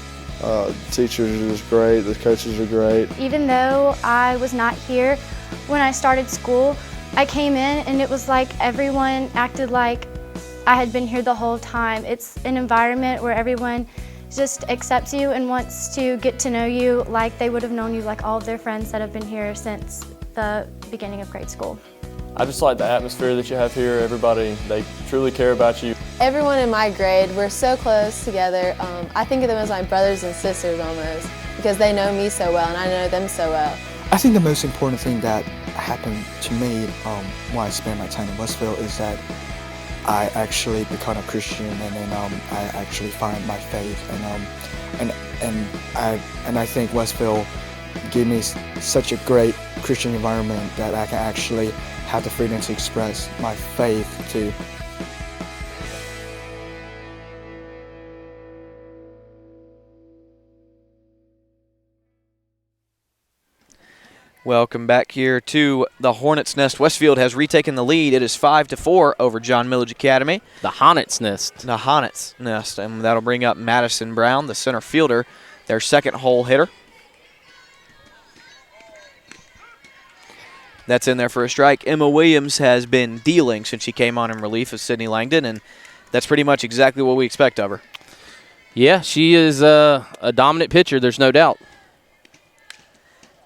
The teachers are just great, the coaches are great. Even though I was not here when I started school, I came in and it was like everyone acted like I had been here the whole time. It's an environment where everyone just accepts you and wants to get to know you like they would have known you, like all of their friends that have been here since the beginning of grade school. I just like the atmosphere that you have here. Everybody, they truly care about you. Everyone in my grade, we're so close together. I think of them as my brothers and sisters almost, because they know me so well and I know them so well. I think the most important thing that happened to me while I spent my time in Westfield is that I actually become a Christian, and then I actually find my faith, and I think Westfield gave me such a great Christian environment that I can actually have the freedom to express my faith to. Welcome back here to the Hornets' Nest. Westfield has retaken the lead. It is 5-4 over John Milledge Academy. The Hornets' Nest. The Hornets' Nest, and that'll bring up Madison Brown, the center fielder, their second hole hitter. That's in there for a strike. Emma Williams has been dealing since she came on in relief of Sydney Langdon, and that's pretty much exactly what we expect of her. Yeah, she is a dominant pitcher, there's no doubt.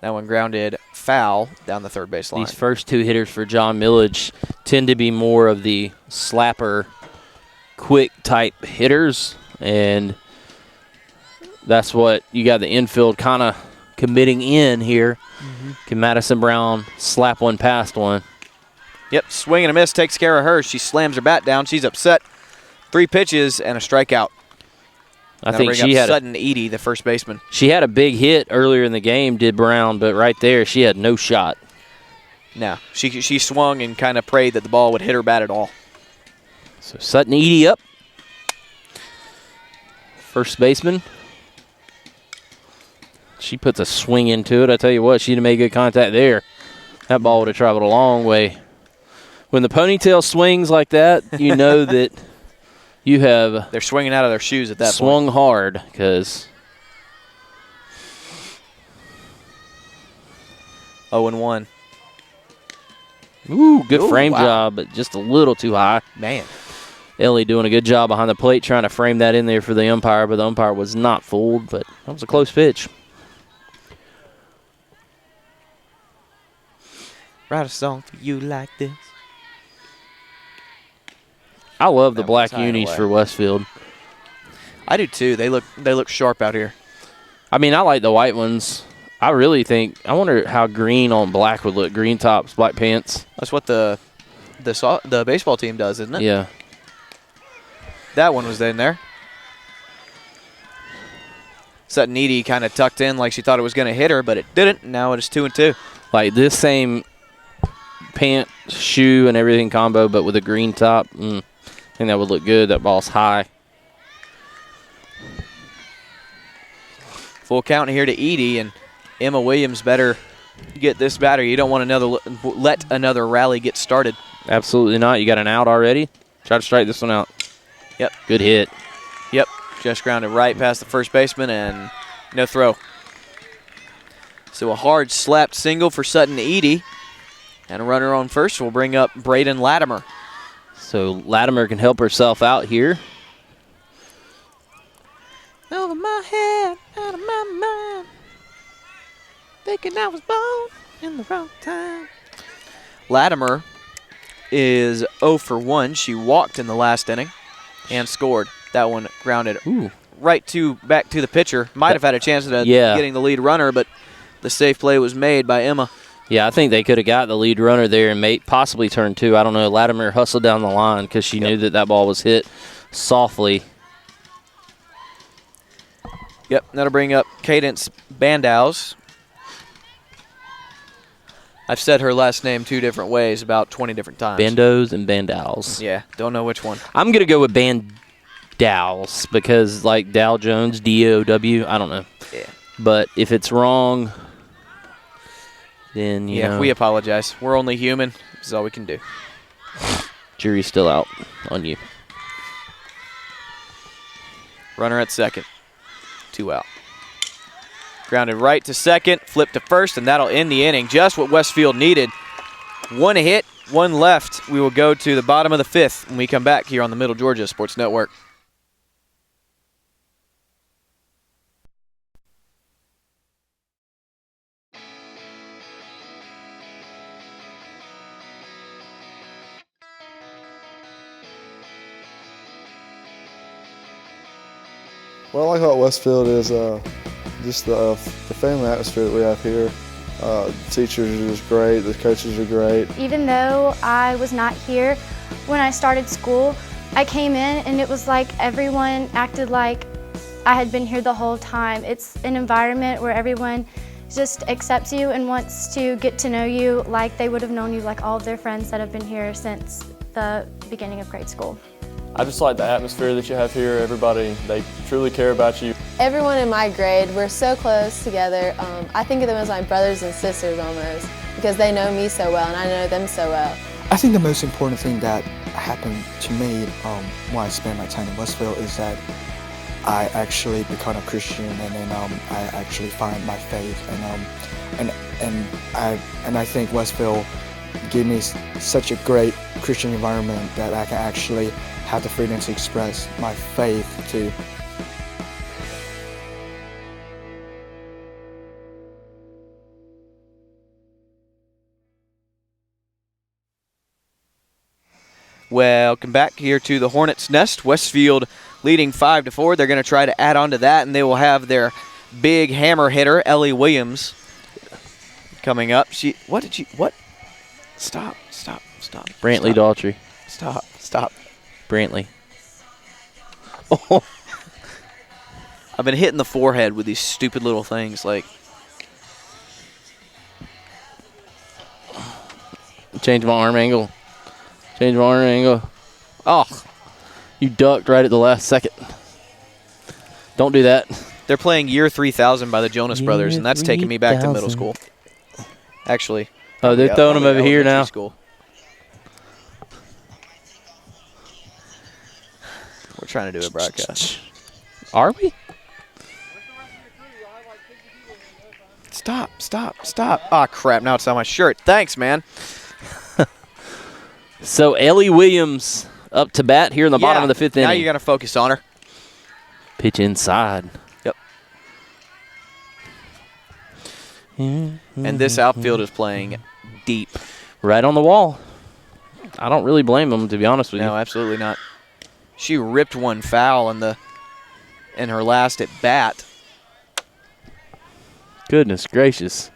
That one grounded foul down the third base line. These first two hitters for John Milledge tend to be more of the slapper, quick type hitters, and that's what you got the infield kind of committing in here. Can Madison Brown slap one past one? Yep, swing and a miss takes care of her. She slams her bat down. She's upset. 3 pitches and a strikeout. I think she had Sutton Edie, the first baseman. She had a big hit earlier in the game, did Brown, but right there she had no shot. No, she swung and kind of prayed that the ball would hit her bat at all. So Sutton Edie up. First baseman. She puts a swing into it. I tell you what, she'd have made good contact there. That ball would have traveled a long way. When the ponytail swings like that, you know that you have they're swinging out of their shoes at that swung point. Hard because 0-1. Ooh, good frame wow. job, but just a little too high. Man. Ellie doing a good job behind the plate trying to frame that in there for the umpire, but the umpire was not fooled, but that was a close pitch. Write a song for you like this. I love the black unis for Westfield. I do too. They look sharp out here. I mean, I like the white ones. I really think, I wonder how green on black would look. Green tops, black pants. That's what the baseball team does, isn't it? Yeah. That one was in there. Sutton Edie kind of tucked in like she thought it was going to hit her, but it didn't. Now it is 2-2. Like this same pant, shoe, and everything combo, but with a green top. I think that would look good. That ball's high. Full count here to Edie, and Emma Williams better get this batter. You don't want let another rally get started. Absolutely not. You got an out already. Try to strike this one out. Yep. Good hit. Yep. Just grounded right past the first baseman and no throw. So a hard slapped single for Sutton Edie. And a runner on first will bring up Braden Latimer. So Latimer can help herself out here. Over my head, out of my mind. Thinking I was born in the wrong time. Latimer is 0 for 1. She walked in the last inning and scored. That one grounded back to the pitcher. Might have had a chance at getting the lead runner, but the safe play was made by Emma. Yeah, I think they could have got the lead runner there and possibly turned 2. I don't know. Latimer hustled down the line because she knew that ball was hit softly. Yep, that'll bring up Cadence Bandows. I've said her last name 2 different ways about 20 different times. Bandos and Bandows. Yeah, don't know which one. I'm going to go with Bandows because, like, Dow Jones, D-O-W, I don't know. Yeah. But if it's wrong, then, you know. We apologize. We're only human. This is all we can do. Jury's still out on you. Runner at second. 2 out. Grounded right to second, flip to first, and that'll end the inning. Just what Westfield needed. 1 hit, 1 left. We will go to the bottom of the 5th when we come back here on the Middle Georgia Sports Network. What I like about Westfield is just the family atmosphere that we have here. The teachers are just great, the coaches are great. Even though I was not here when I started school, I came in and it was like everyone acted like I had been here the whole time. It's an environment where everyone just accepts you and wants to get to know you like they would have known you, like all of their friends that have been here since the beginning of grade school. I just like the atmosphere that you have here. Everybody, they truly care about you. Everyone in my grade, we're so close together. I think of them as my brothers and sisters almost, because they know me so well and I know them so well. I think the most important thing that happened to me when I spent my time in Westfield is that I actually become a Christian, and then I actually find my faith, and I think Westfield gave me such a great Christian environment that I can actually have the freedom to express my faith to. Welcome back here to the Hornets' Nest. Westfield leading 5-4. They're going to try to add on to that, and they will have their big hammer hitter, Ellie Williams, coming up. What? Stop. Brantley Daughtry. Stop. Brantley. Oh. I've been hitting the forehead with these stupid little things, like. Change my arm angle. Oh, you ducked right at the last second. Don't do that. They're playing Year 3000 by the Jonas Brothers, and that's taking me back to middle school. Actually. Oh, they're throwing them over here now. School. We're trying to do a broadcast. Are we? Stop. Ah, crap. Now it's on my shirt. Thanks, man. So Ellie Williams up to bat here in the bottom of the fifth inning. Now you got to focus on her. Pitch inside. Yep. And this outfield is playing deep. Right on the wall. I don't really blame them, to be honest with you. No, absolutely not. She ripped one foul in her last at bat. Goodness gracious.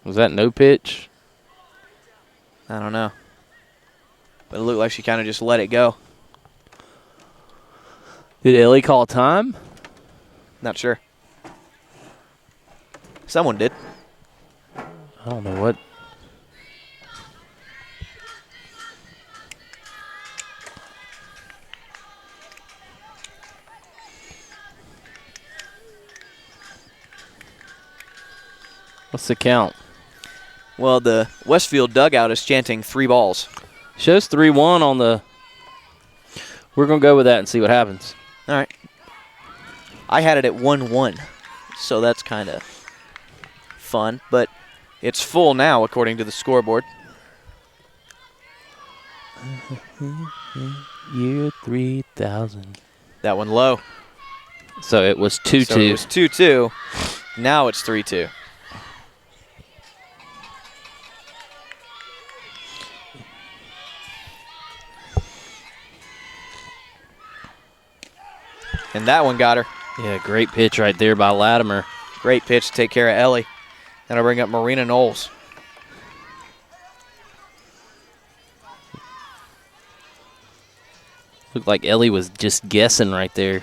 Was that no pitch? I don't know. But it looked like she kind of just let it go. Did Ellie call time? Not sure. Someone did. I don't know what. What's the count? Well, the Westfield dugout is chanting 3 balls. Shows 3-1 on the. We're going to go with that and see what happens. All right. I had it at 1-1, so that's kind of fun, but it's full now according to the scoreboard. Year 3000. That one low. So it was 2-2. So it was 2-2. Now it's 3-2. And that one got her. Yeah, great pitch right there by Latimer. Great pitch to take care of Ellie. That'll bring up Marina Knowles. Looked like Ellie was just guessing right there.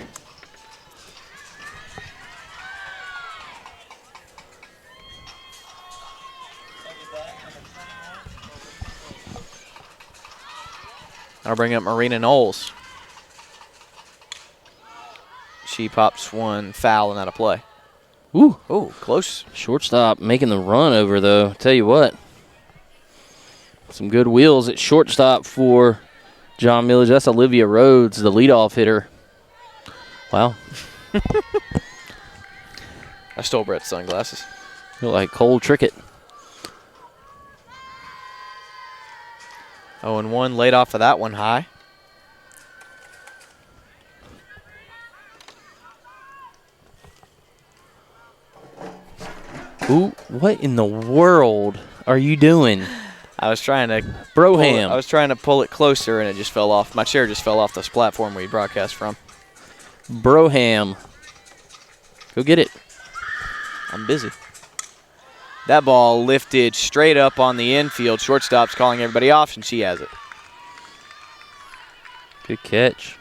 That'll bring up Marina Knowles. She pops one foul and out of play. Ooh. Oh, close. Shortstop making the run over, though. Tell you what. Some good wheels at shortstop for John Milledge. That's Olivia Rhodes, the leadoff hitter. Wow. I stole Brett's sunglasses. Look like Cole Trickett. 0-1, laid off of that one high. Ooh, what in the world are you doing? I was trying to Broham. I was trying to pull it closer, and it just fell off. My chair just fell off this platform where you broadcast from. Broham. Go get it. I'm busy. That ball lifted straight up on the infield. Shortstop's calling everybody off, and she has it. Good catch.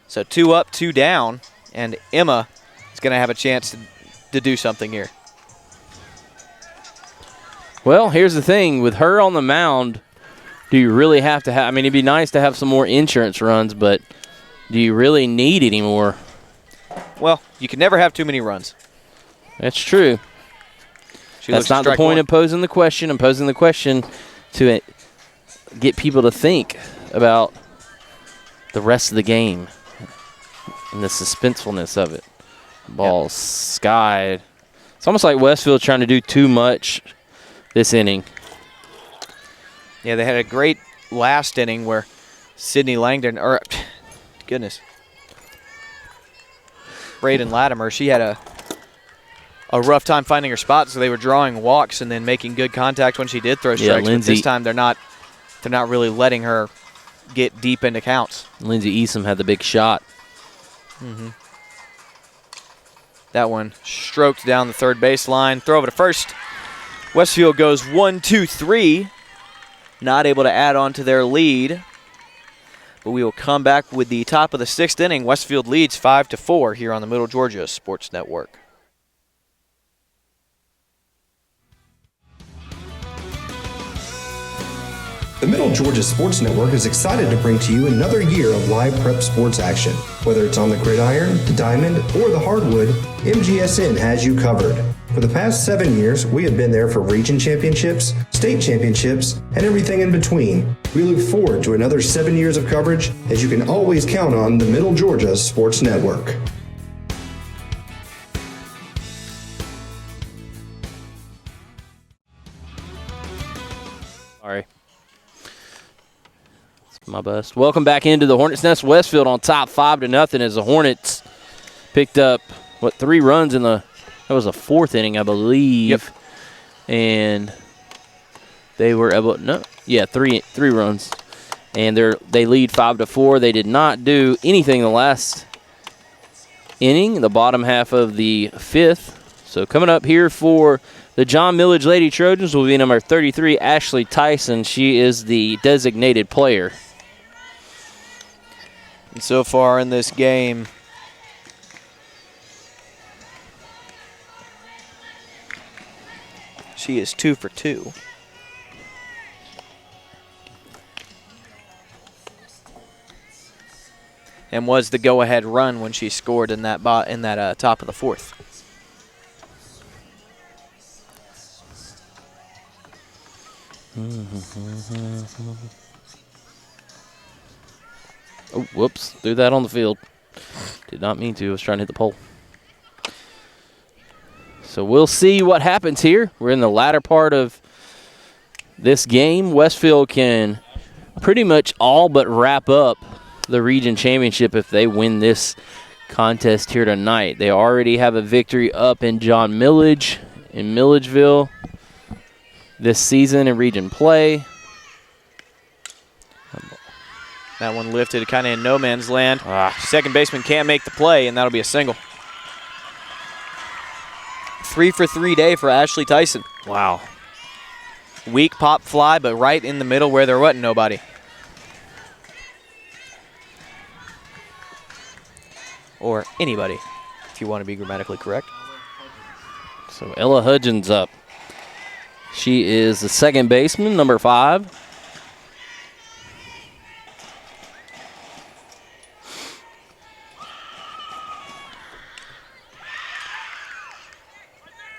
So 2 up, 2 down, and Emma is going to have a chance to do something here. Well, here's the thing. With her on the mound, do you really have to have – I mean, it'd be nice to have some more insurance runs, but do you really need any more? Well, you can never have too many runs. That's true. That's not the point of posing the question. I'm posing the question to get people to think about the rest of the game and the suspensefulness of it. Ball skied. It's almost like Westfield trying to do too much this inning. Yeah, they had a great last inning where Sydney Langdon, or goodness, Braden Latimer, she had a rough time finding her spot, so they were drawing walks and then making good contact when she did throw strikes. But this time they're not really letting her get deep into counts. Lindsey Easom had the big shot. Mm-hmm. That one stroked down the third baseline. Throw over to first. Westfield goes 1-2-3. Not able to add on to their lead. But we will come back with the top of the 6th inning. Westfield leads 5-4 here on the Middle Georgia Sports Network. The Middle Georgia Sports Network is excited to bring to you another year of live prep sports action. Whether it's on the gridiron, the diamond, or the hardwood, MGSN has you covered. For the past 7 years, we have been there for region championships, state championships, and everything in between. We look forward to another 7 years of coverage, as you can always count on the Middle Georgia Sports Network. Sorry. My best. Welcome back into the Hornets' Nest. Westfield on top 5-0 as the Hornets picked up, 3 runs in that was the 4th inning, I believe. Yep. And they were able, 3 runs. And they lead 5-4. They did not do anything the last inning, the bottom half of the 5th. So coming up here for the John Milledge Lady Trojans will be number 33, Ashley Tyson. She is the designated player. And so far in this game, she is 2 for 2. And was the go-ahead run when she scored in that top of the 4th. Oh, whoops. Threw that on the field. Did not mean to. I was trying to hit the pole. So we'll see what happens here. We're in the latter part of this game. Westfield can pretty much all but wrap up the region championship if they win this contest here tonight. They already have a victory up in John Milledge in Milledgeville this season in region play. That one lifted kind of in no man's land. Second baseman can't make the play, and that'll be a single. 3 for 3 day for Ashley Tyson. Wow. Weak pop fly, but right in the middle where there wasn't nobody. Or anybody, if you want to be grammatically correct. So Ella Hudgens up. She is the second baseman, number 5.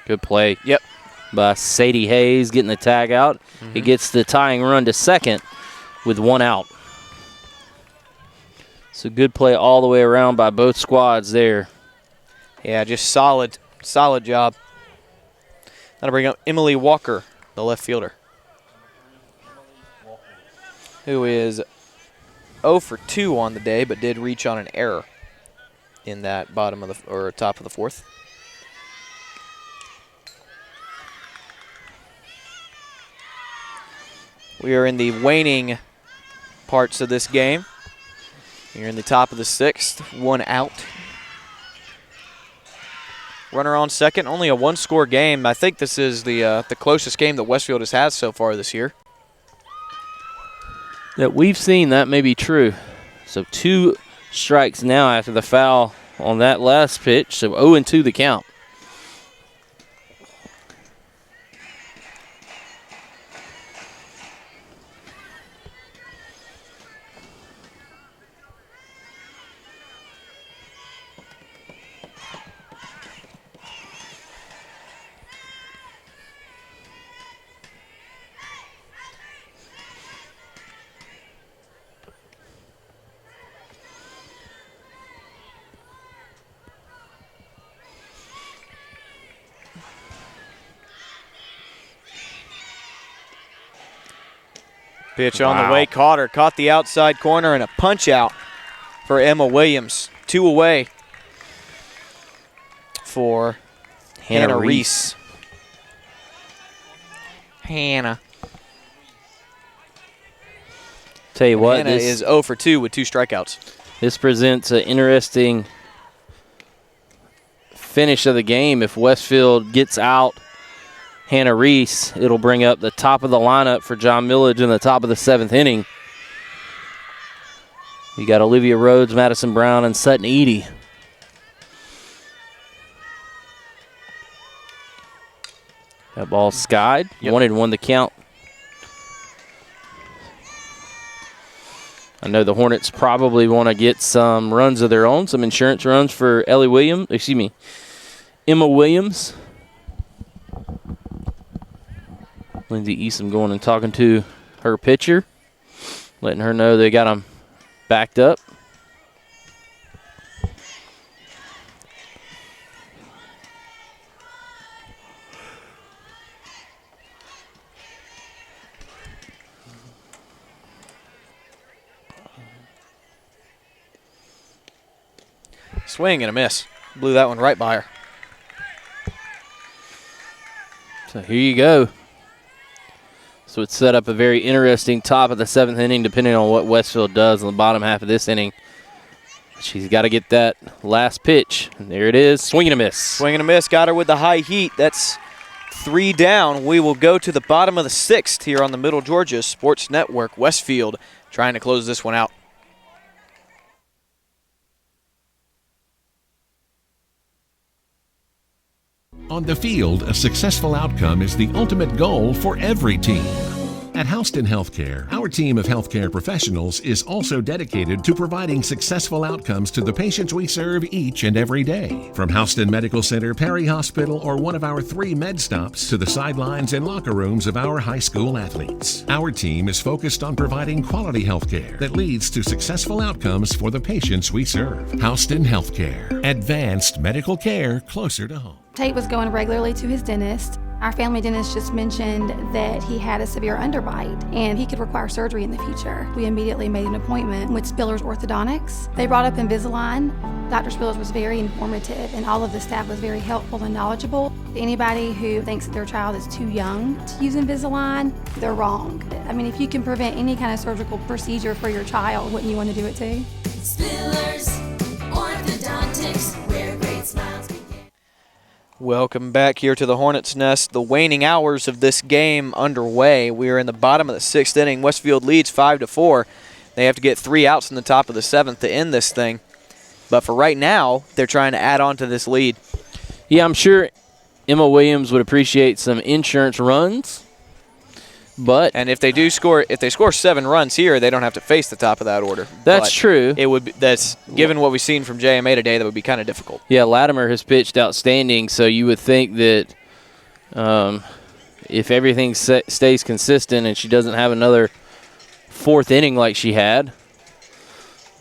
Good play. Yep. By Sadie Hayes getting the tag out. He gets the tying run to second with 1 out. So good play all the way around by both squads there. Yeah, just solid job. That'll bring up Emily Walker, the left fielder, who is 0 for 2 on the day, but did reach on an error in that top of the 4th. We are in the waning parts of this game. You're in the top of the 6th, 1 out. Runner on second, only a 1-score game. I think this is the closest game that Westfield has had so far this year. That we've seen, that may be true. So 2 strikes now after the foul on that last pitch. So 0-2 the count. Pitch on the way, caught the outside corner, and a punch out for Emma Williams. 2 away for Hannah Reese. Hannah. Tell you what, Hannah is 0 for 2 with 2 strikeouts. This presents an interesting finish of the game. If Westfield gets out Hannah Reese, it'll bring up the top of the lineup for John Milledge in the top of the 7th inning. You got Olivia Rhodes, Madison Brown, and Sutton Eady. That ball skied. 1-1 the count. I know the Hornets probably want to get some runs of their own, some insurance runs for Emma Williams. Lindsay Easom going and talking to her pitcher, letting her know they got them backed up. Swing and a miss. Blew that one right by her. So here you go. So it's set up a very interesting top of the 7th inning, depending on what Westfield does in the bottom half of this inning. She's got to get that last pitch. And there it is. Swing and a miss. Swing and a miss. Got her with the high heat. That's 3 down. We will go to the bottom of the 6th here on the Middle Georgia Sports Network. Westfield trying to close this one out. On the field, a successful outcome is the ultimate goal for every team. At Houston Healthcare, our team of healthcare professionals is also dedicated to providing successful outcomes to the patients we serve each and every day. From Houston Medical Center, Perry Hospital, or one of our 3 med stops to the sidelines and locker rooms of our high school athletes, our team is focused on providing quality healthcare that leads to successful outcomes for the patients we serve. Houston Healthcare, advanced medical care closer to home. Tate was going regularly to his dentist. Our family dentist just mentioned that he had a severe underbite and he could require surgery in the future. We immediately made an appointment with Spiller's Orthodontics. They brought up Invisalign. Dr. Spillers was very informative and all of the staff was very helpful and knowledgeable. Anybody who thinks that their child is too young to use Invisalign, they're wrong. I mean, if you can prevent any kind of surgical procedure for your child, wouldn't you want to do it too? Spillers Orthodontics, where great smiles begin. Welcome back here to the Hornets' Nest. The waning hours of this game underway. We are in the bottom of the 6th inning. Westfield leads 5-4. They have to get 3 outs in the top of the 7th to end this thing. But for right now, they're trying to add on to this lead. Yeah, I'm sure Emma Williams would appreciate some insurance runs. And if they do score, if they score 7 runs here, they don't have to face the top of that order. That's true. It would be, that's given what we've seen from JMA today, that would be kind of difficult. Yeah, Latimer has pitched outstanding, so you would think that if everything stays consistent and she doesn't have another 4th inning like she had,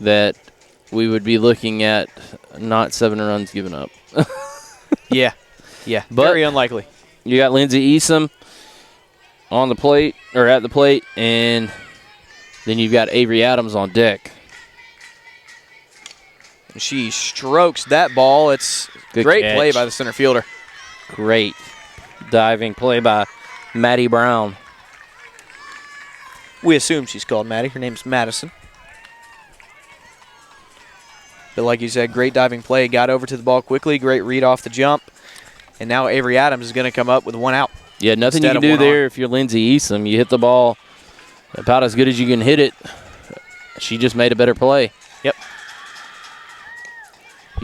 that we would be looking at not 7 runs given up. Yeah, but very unlikely. You got Lindsay Easom on the plate, or at the plate, and then you've got Avery Adams on deck. She strokes that ball. It's great play by the center fielder. Great diving play by Maddie Brown. We assume she's called Maddie. Her name's Madison. But like you said, great diving play. Got over to the ball quickly. Great read off the jump. And now Avery Adams is going to come up with 1 out. Yeah, nothing you can do there if you're Lindsay Easom. You hit the ball about as good as you can hit it. She just made a better play. Yep.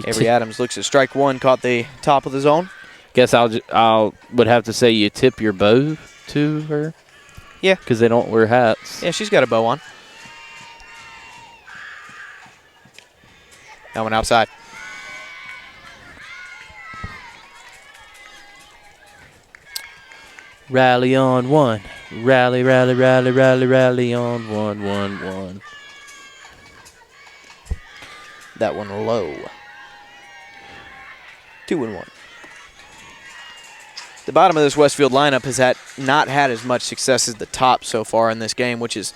Avery Adams looks at strike 1, caught the top of the zone. Guess I would have to say you tip your bow to her. Yeah. Because they don't wear hats. Yeah, she's got a bow on. That one outside. Rally on 1. Rally, rally, rally, rally, rally on 1, 1, 1. That one low. 2-1. The bottom of this Westfield lineup has not had as much success as the top so far in this game, which is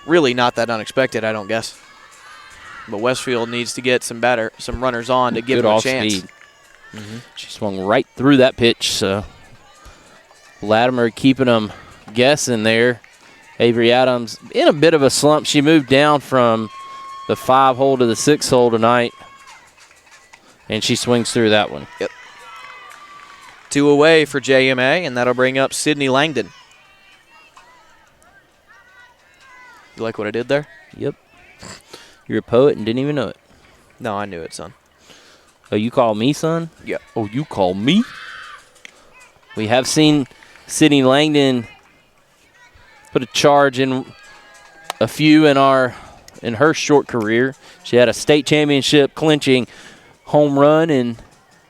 really not that unexpected, I don't guess. But Westfield needs to get some runners on to give them a chance. Speed. She swung right through that pitch, so Latimer keeping them guessing there. Avery Adams in a bit of a slump. She moved down from the 5-hole to the 6-hole tonight, and she swings through that one. Yep. 2 away for JMA, and that'll bring up Sydney Langdon. You like what I did there? Yep. You're a poet and didn't even know it. No, I knew it, son. Oh, you call me, son? Yep. Oh, you call me? We have seen Sydney Langdon put a charge in a few in her short career. She had a state championship clinching home run in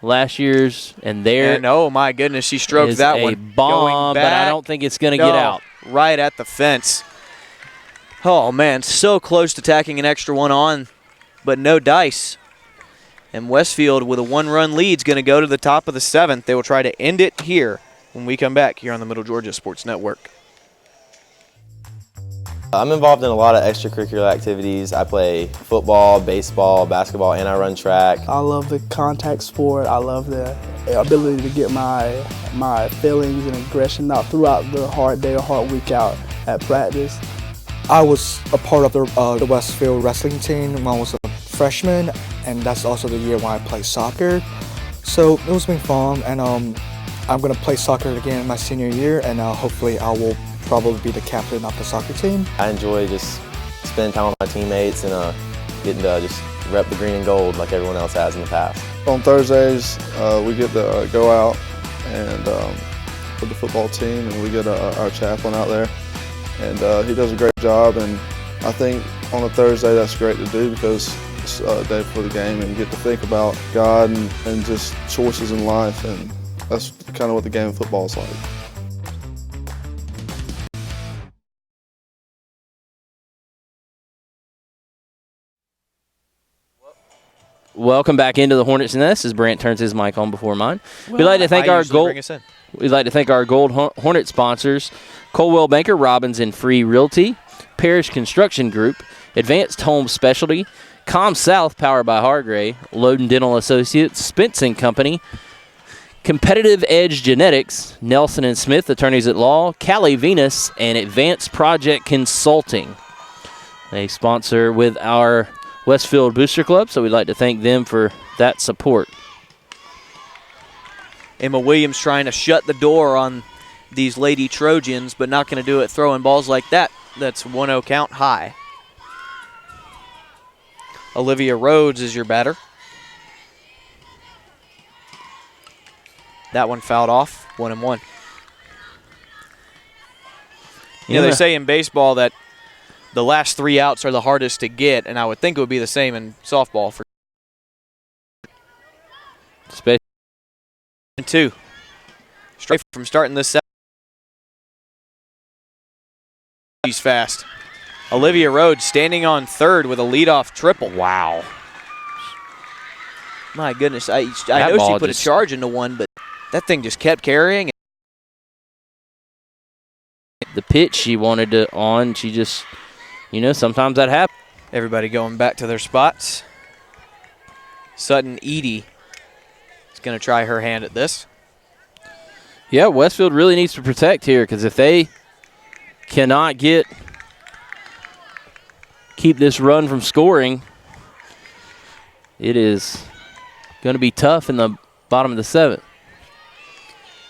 last year's, and there. And oh my goodness, she stroked that one. A bomb, but I don't think it's going to get out. Right at the fence. Oh man, so close to tacking an extra one on, but no dice. And Westfield with a 1-run lead is going to go to the top of the 7th. They will try to end it here when we come back here on the Middle Georgia Sports Network. I'm involved in a lot of extracurricular activities. I play football, baseball, basketball, and I run track. I love the contact sport. I love the ability to get my feelings and aggression out throughout the hard day or hard week out at practice. I was a part of the Westfield wrestling team when I was a freshman, and that's also the year when I played soccer. So it was been fun, and I'm going to play soccer again in my senior year, and hopefully I will probably be the captain of the soccer team. I enjoy just spending time with my teammates and getting to just rep the green and gold like everyone else has in the past. On Thursdays, we get to go out and with the football team, and we get our chaplain out there. And he does a great job, and I think on a Thursday that's great to do because it's a day before the game and you get to think about God and just choices in life, and that's kind of what the game of football is like. Welcome back into the Hornets Nest as Brant turns his mic on before mine. We'd like to thank our gold Hornet sponsors: Colwell Banker, Robbins and Free Realty, Parish Construction Group, Advanced Home Specialty, Com South powered by Hargray, Loden Dental Associates, Spence & Company, Competitive Edge Genetics, Nelson and Smith Attorneys at Law, Cali Venus, and Advanced Project Consulting. They sponsor with our Westfield Booster Club, so we'd like to thank them for that support. Emma Williams trying to shut the door on these Lady Trojans, but not going to do it throwing balls like that. That's 1-0 count high. Olivia Rhodes is your batter. That one fouled off, 1-1. You know, they say in baseball that the last 3 outs are the hardest to get, and I would think it would be the same in softball. For 2. Straight from starting this set. She's fast. Olivia Rhodes standing on third with a leadoff triple. Wow. My goodness. I know she put a charge into one, but that thing just kept carrying. The pitch she wanted to on, she just, sometimes that happens. Everybody going back to their spots. Sutton Edie is going to try her hand at this. Yeah, Westfield really needs to protect here because if they cannot get keep this run from scoring, it is going to be tough in the bottom of the 7th.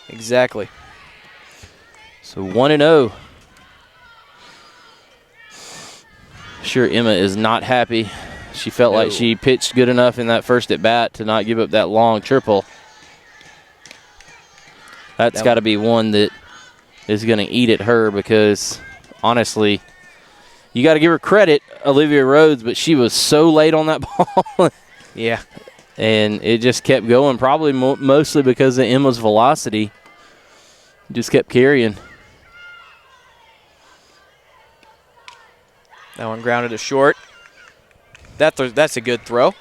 Exactly. So 1-0. Sure, Emma is not happy. She felt like she pitched good enough in that first at bat to not give up that long triple. That's got to be one that is going to eat at her because, honestly, you got to give her credit, Olivia Rhodes, but she was so late on that ball. Yeah. And it just kept going, probably mostly because of Emma's velocity. Just kept carrying. That one grounded to short. That's a good throw.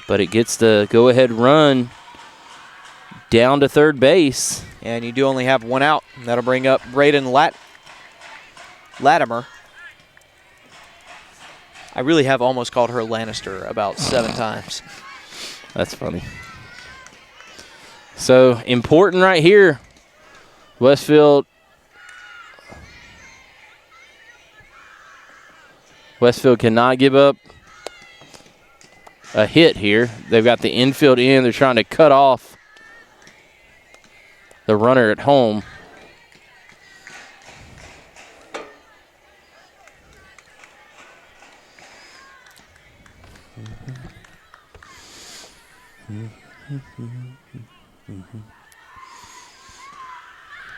But it gets the go-ahead run down to third base. And you do only have one out. That'll bring up Brayden Latimer. I really have almost called her Lannister about 7 times. That's funny. So, important right here. Westfield cannot give up a hit here. They've got the infield in. They're trying to cut off the runner at home.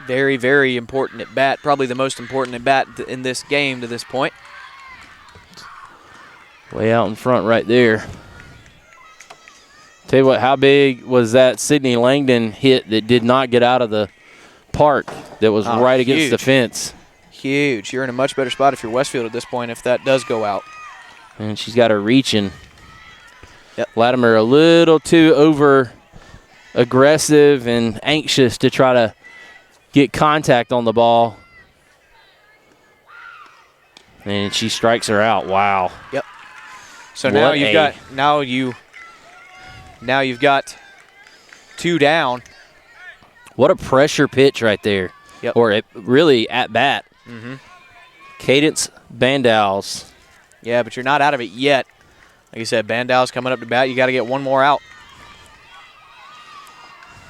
Very, very important at bat. Probably the most important at bat in this game to this point. Way out in front right there. Tell you what, how big was that Sydney Langdon hit that did not get out of the park that was right against the fence? Huge. You're in a much better spot if you're Westfield at this point if that does go out. And she's got her reaching. Yep. Latimer a little too over aggressive and anxious to try to get contact on the ball. And she strikes her out. Wow. Yep. So now you've got 2 down. What a pressure pitch right there. Yep. Or really at bat. Mm-hmm. Cadence Bandals. Yeah, but you're not out of it yet. Like you said, Bandals coming up to bat. You got to get one more out.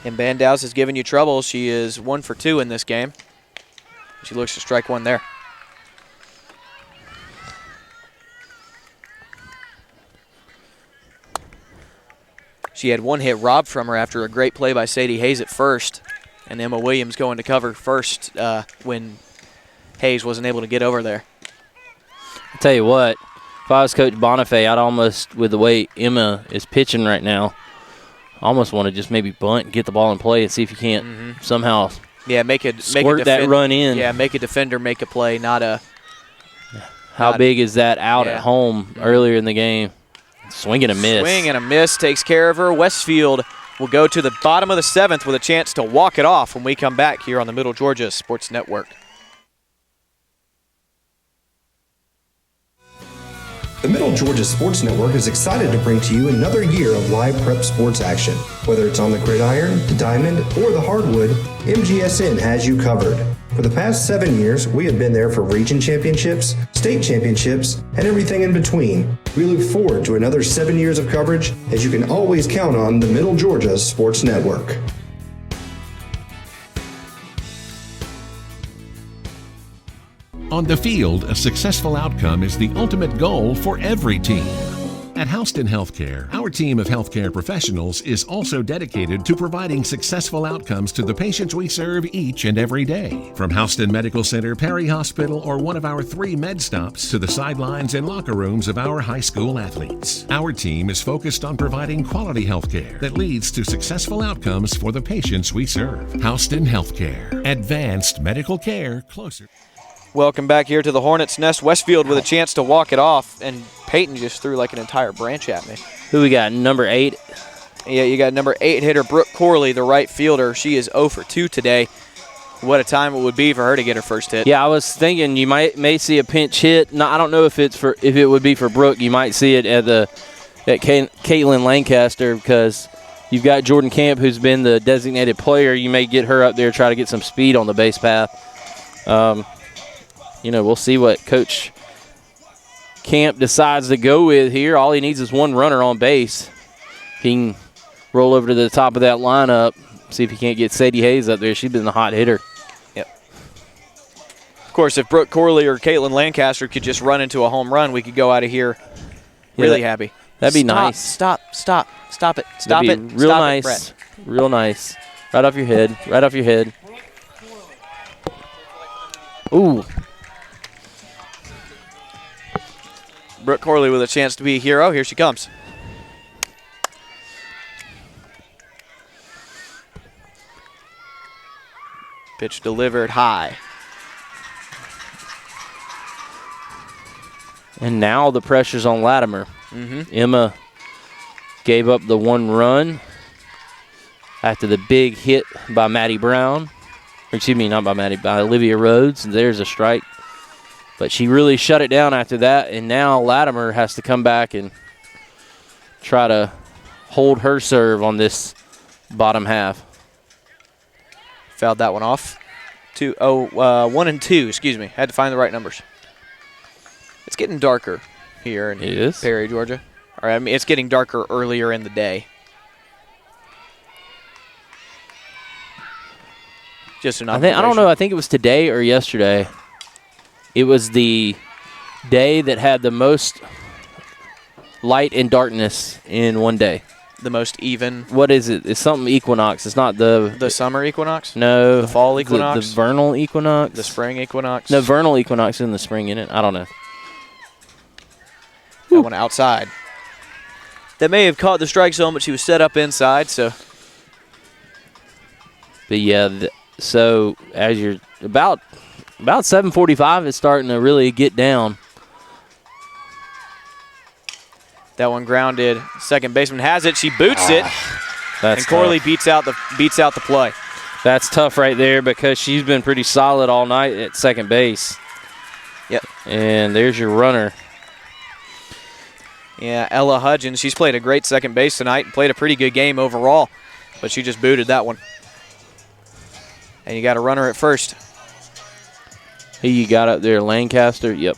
And Bandals is giving you trouble. She is 1 for 2 in this game. She looks to strike one there. She had 1 hit robbed from her after a great play by Sadie Hayes at first. And Emma Williams going to cover first when Hayes wasn't able to get over there. I'll tell you what, if I was Coach Bonifay, I'd almost, with the way Emma is pitching right now, almost want to just maybe bunt and get the ball in play and see if you can't somehow squirt that run in. Yeah, make a defender make a play, not a... How big is that out at home earlier in the game? Swing and a miss. Swing and a miss takes care of her. Westfield will go to the bottom of the 7th with a chance to walk it off when we come back here on the Middle Georgia Sports Network. The Middle Georgia Sports Network is excited to bring to you another year of live prep sports action. Whether it's on the gridiron, the diamond, or the hardwood, MGSN has you covered. For the past 7 years, we have been there for region championships, state championships, and everything in between. We look forward to another 7 years of coverage, as you can always count on the Middle Georgia Sports Network. On the field, a successful outcome is the ultimate goal for every team. At Houston Healthcare, our team of healthcare professionals is also dedicated to providing successful outcomes to the patients we serve each and every day. From Houston Medical Center, Perry Hospital, or one of our 3 med stops to the sidelines and locker rooms of our high school athletes, our team is focused on providing quality healthcare that leads to successful outcomes for the patients we serve. Houston Healthcare, advanced medical care closer. Welcome back here to the Hornets' Nest. Westfield with a chance to walk it off, and Peyton just threw like an entire branch at me. Who we got, number 8? Yeah, you got number 8 hitter Brooke Corley, the right fielder. She is 0 for 2 today. What a time it would be for her to get her first hit. Yeah, I was thinking you may see a pinch hit. No, I don't know if it would be for Brooke. You might see it at Caitlin Lancaster because you've got Jordan Camp, who's been the designated player. You may get her up there, try to get some speed on the base path. We'll see what Coach Camp decides to go with here. All he needs is one runner on base. He can roll over to the top of that lineup, see if he can't get Sadie Hayes up there. She's been the hot hitter. Yep. Of course, if Brooke Corley or Caitlin Lancaster could just run into a home run, we could go out of here really happy. That'd be nice. Stop it. Stop it. Real nice. Real nice. Right off your head. Right off your head. Ooh. Brooke Corley with a chance to be a hero. Here she comes. Pitch delivered high. And now the pressure's on Latimer. Mm-hmm. Emma gave up the one run after the big hit by Maddie Brown. Excuse me, not by Maddie, by Olivia Rhodes. There's a strike. But she really shut it down after that, and now Latimer has to come back and try to hold her serve on this bottom half. Fouled that one off. 1 and 2, excuse me. Had to find the right numbers. It's getting darker here in Perry, Georgia. Or, I mean, it's getting darker earlier in the day. Just an observation. I don't know. I think it was today or yesterday. It was the day that had the most light and darkness in one day. The most even. What is it? It's something equinox. It's not the summer equinox? No. The fall equinox? The vernal equinox? The spring equinox? No, vernal equinox is in the spring, isn't it? I don't know. That one outside. That may have caught the strike zone, but she was set up inside, so. But yeah, so as you're about 7:45, it's starting to really get down. That one grounded. Second baseman has it. She boots it. That's and Corley tough. beats out the play. That's tough right there because she's been pretty solid all night at second base. Yep. And there's your runner. Yeah, Ella Hudgens. She's played a great second base tonight and played a pretty good game overall, but she just booted that one. And you got a runner at first. Who you got up there, Lancaster? Yep.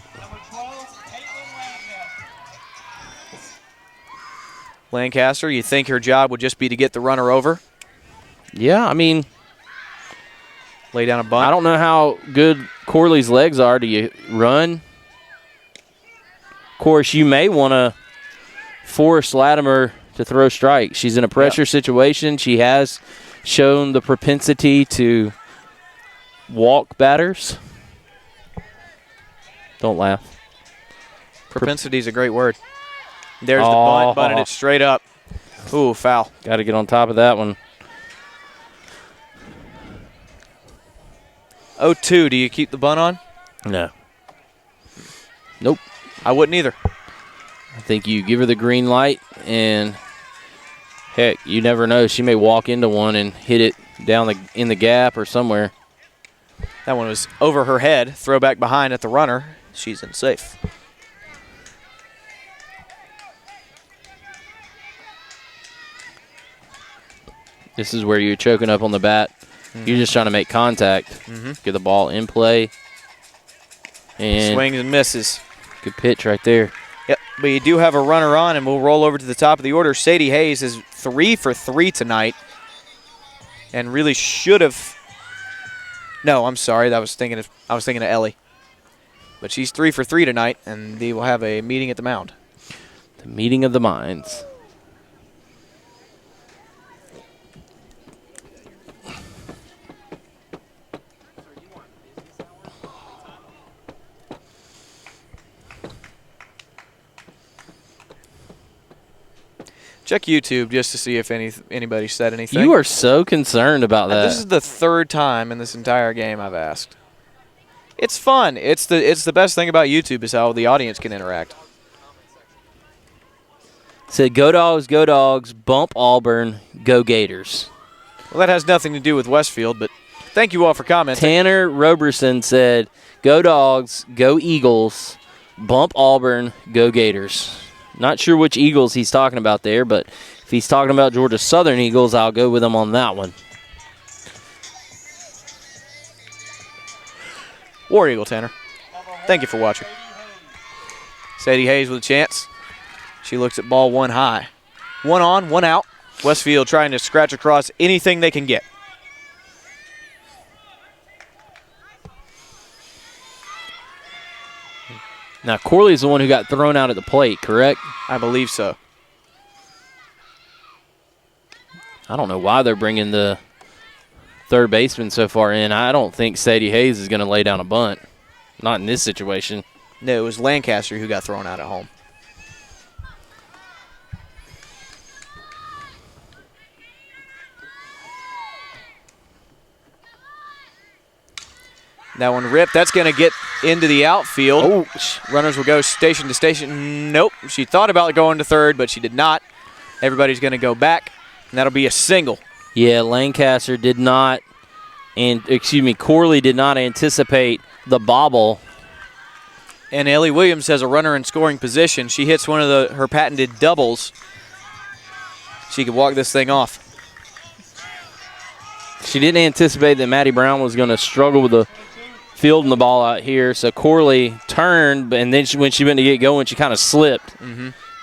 Lancaster, you think her job would just be to get the runner over? Yeah, I mean, lay down a bunt. I don't know how good Corley's legs are. Do you run? Of course, you may want to force Latimer to throw strikes. She's in a pressure situation. She has shown the propensity to walk batters. Don't laugh. Propensity is a great word. There's the bunt, bunted it straight up. Ooh, foul. Got to get on top of that one. 0-2. Do you keep the bunt on? No. Nope. I wouldn't either. I think you give her the green light, and heck, you never know. She may walk into one and hit it down in the gap or somewhere. That one was over her head. Throw back behind at the runner. She's in safe. This is where you're choking up on the bat. Mm-hmm. You're just trying to make contact. Mm-hmm. Get the ball in play. And swings and misses. Good pitch right there. Yep, but you do have a runner on, and we'll roll over to the top of the order. Sadie Hayes is 3 for 3 tonight, and really should have. No, I'm sorry. I was thinking of Ellie, but she's 3 for 3 tonight, and they will have a meeting at the mound. The meeting of the minds. Check YouTube just to see if anybody said anything. You are so concerned about that. This is the 3rd time in this entire game I've asked. It's fun. It's the best thing about YouTube is how the audience can interact. Said, go Dogs, bump Auburn, go Gators. Well, that has nothing to do with Westfield, but thank you all for commenting. Tanner Roberson said, go Dogs, go Eagles, bump Auburn, go Gators. Not sure which Eagles he's talking about there, but if he's talking about Georgia Southern Eagles, I'll go with him on that one. War Eagle, Tanner. Thank you for watching. Sadie Hayes with a chance. She looks at ball one high. One on, one out. Westfield trying to scratch across anything they can get. Now, Corley's the one who got thrown out at the plate, correct? I believe so. I don't know why they're bringing the third baseman so far in. I don't think Sadie Hayes is going to lay down a bunt. Not in this situation. No, it was Lancaster who got thrown out at home. That one ripped. That's going to get into the outfield. Oh. Runners will go station to station. Nope. She thought about going to third, but she did not. Everybody's going to go back, and that'll be a single. Yeah, Lancaster did not, Corley did not anticipate the bobble. And Ellie Williams has a runner in scoring position. She hits one of her patented doubles. She could walk this thing off. She didn't anticipate that Maddie Brown was going to struggle with the fielding the ball out here. So Corley turned, and then when she went to get going, she kind of slipped.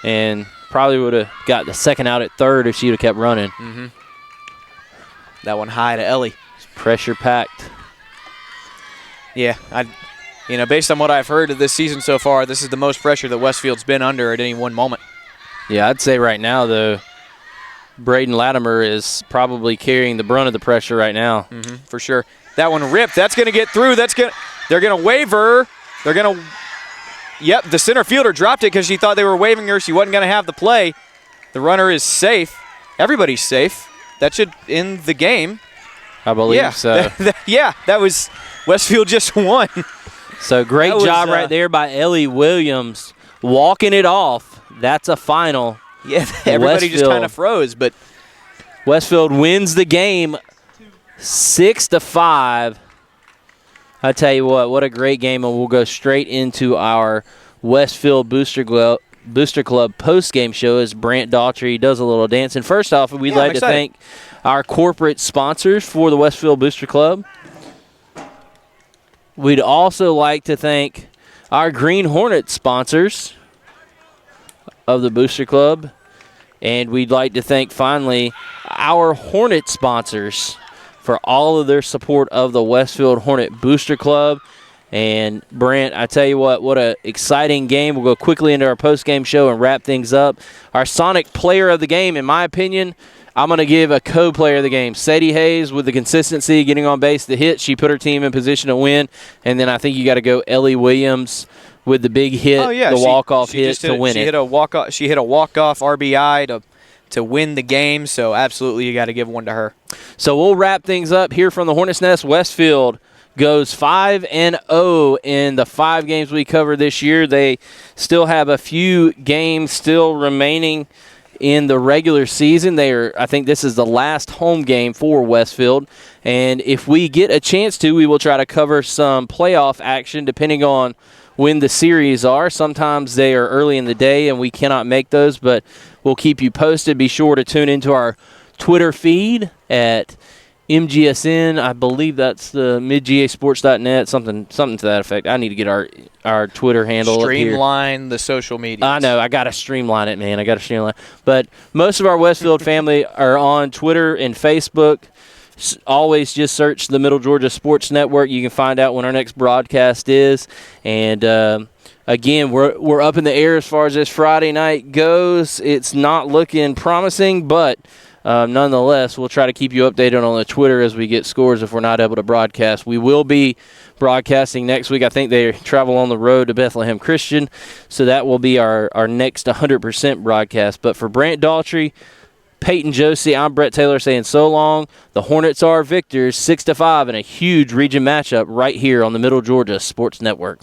And probably would have got the second out at third if she would have kept running. That one high to Ellie. It's pressure packed. Yeah, based on what I've heard of this season so far, this is the most pressure that Westfield's been under at any one moment. Yeah, I'd say right now, though, Braden Latimer is probably carrying the brunt of the pressure right now. For sure. That one ripped. That's going to get through. They're going to wave her. They're going to. Yep, the center fielder dropped it because she thought they were waving her. She wasn't going to have the play. The runner is safe. Everybody's safe. That should end the game. I believe so. That was Westfield just won. So great job right there by Ellie Williams walking it off. That's a final. Yeah, everybody just kind of froze, but Westfield wins the game 6-5. I tell you what a great game, and we'll go straight into our Westfield Booster Club post-game show as Brant Daughtry does a little dance. And first off, we'd like to thank our corporate sponsors for the Westfield Booster Club. We'd also like to thank our Green Hornet sponsors of the Booster Club. And we'd like to thank, finally, our Hornet sponsors for all of their support of the Westfield Hornet Booster Club. And, Brant, I tell you what an exciting game. We'll go quickly into our post-game show and wrap things up. Our Sonic player of the game, in my opinion, I'm going to give a co-player of the game. Sadie Hayes with the consistency, getting on base, the hit. She put her team in position to win. And then I think you got to go Ellie Williams with the big hit, the walk-off hit to win it. She hit a walk-off RBI to win the game, so absolutely you got to give one to her. So we'll wrap things up here from the Hornets Nest. Westfield goes 5-0 in the 5 games we covered this year. They still have a few games still remaining in the regular season. I think this is the last home game for Westfield. And if we get a chance to, we will try to cover some playoff action depending on when the series are. Sometimes they are early in the day and we cannot make those, but we'll keep you posted. Be sure to tune into our Twitter feed at MGSN. I believe that's the midgasports.net, something to that effect. I need to get our Twitter handle Streamline the social media. I know. I got to streamline it, man. But most of our Westfield family are on Twitter and Facebook. Always just search the Middle Georgia Sports Network. You can find out when our next broadcast is. And again, we're up in the air as far as this Friday night goes. It's not looking promising, but nonetheless, we'll try to keep you updated on the Twitter as we get scores if we're not able to broadcast. We will be broadcasting next week. I think they travel on the road to Bethlehem Christian, so that will be our next 100% broadcast. But for Brant Daughtry, Peyton Josie, I'm Brett Taylor saying so long. The Hornets are victors 6-5 in a huge region matchup right here on the Middle Georgia Sports Network.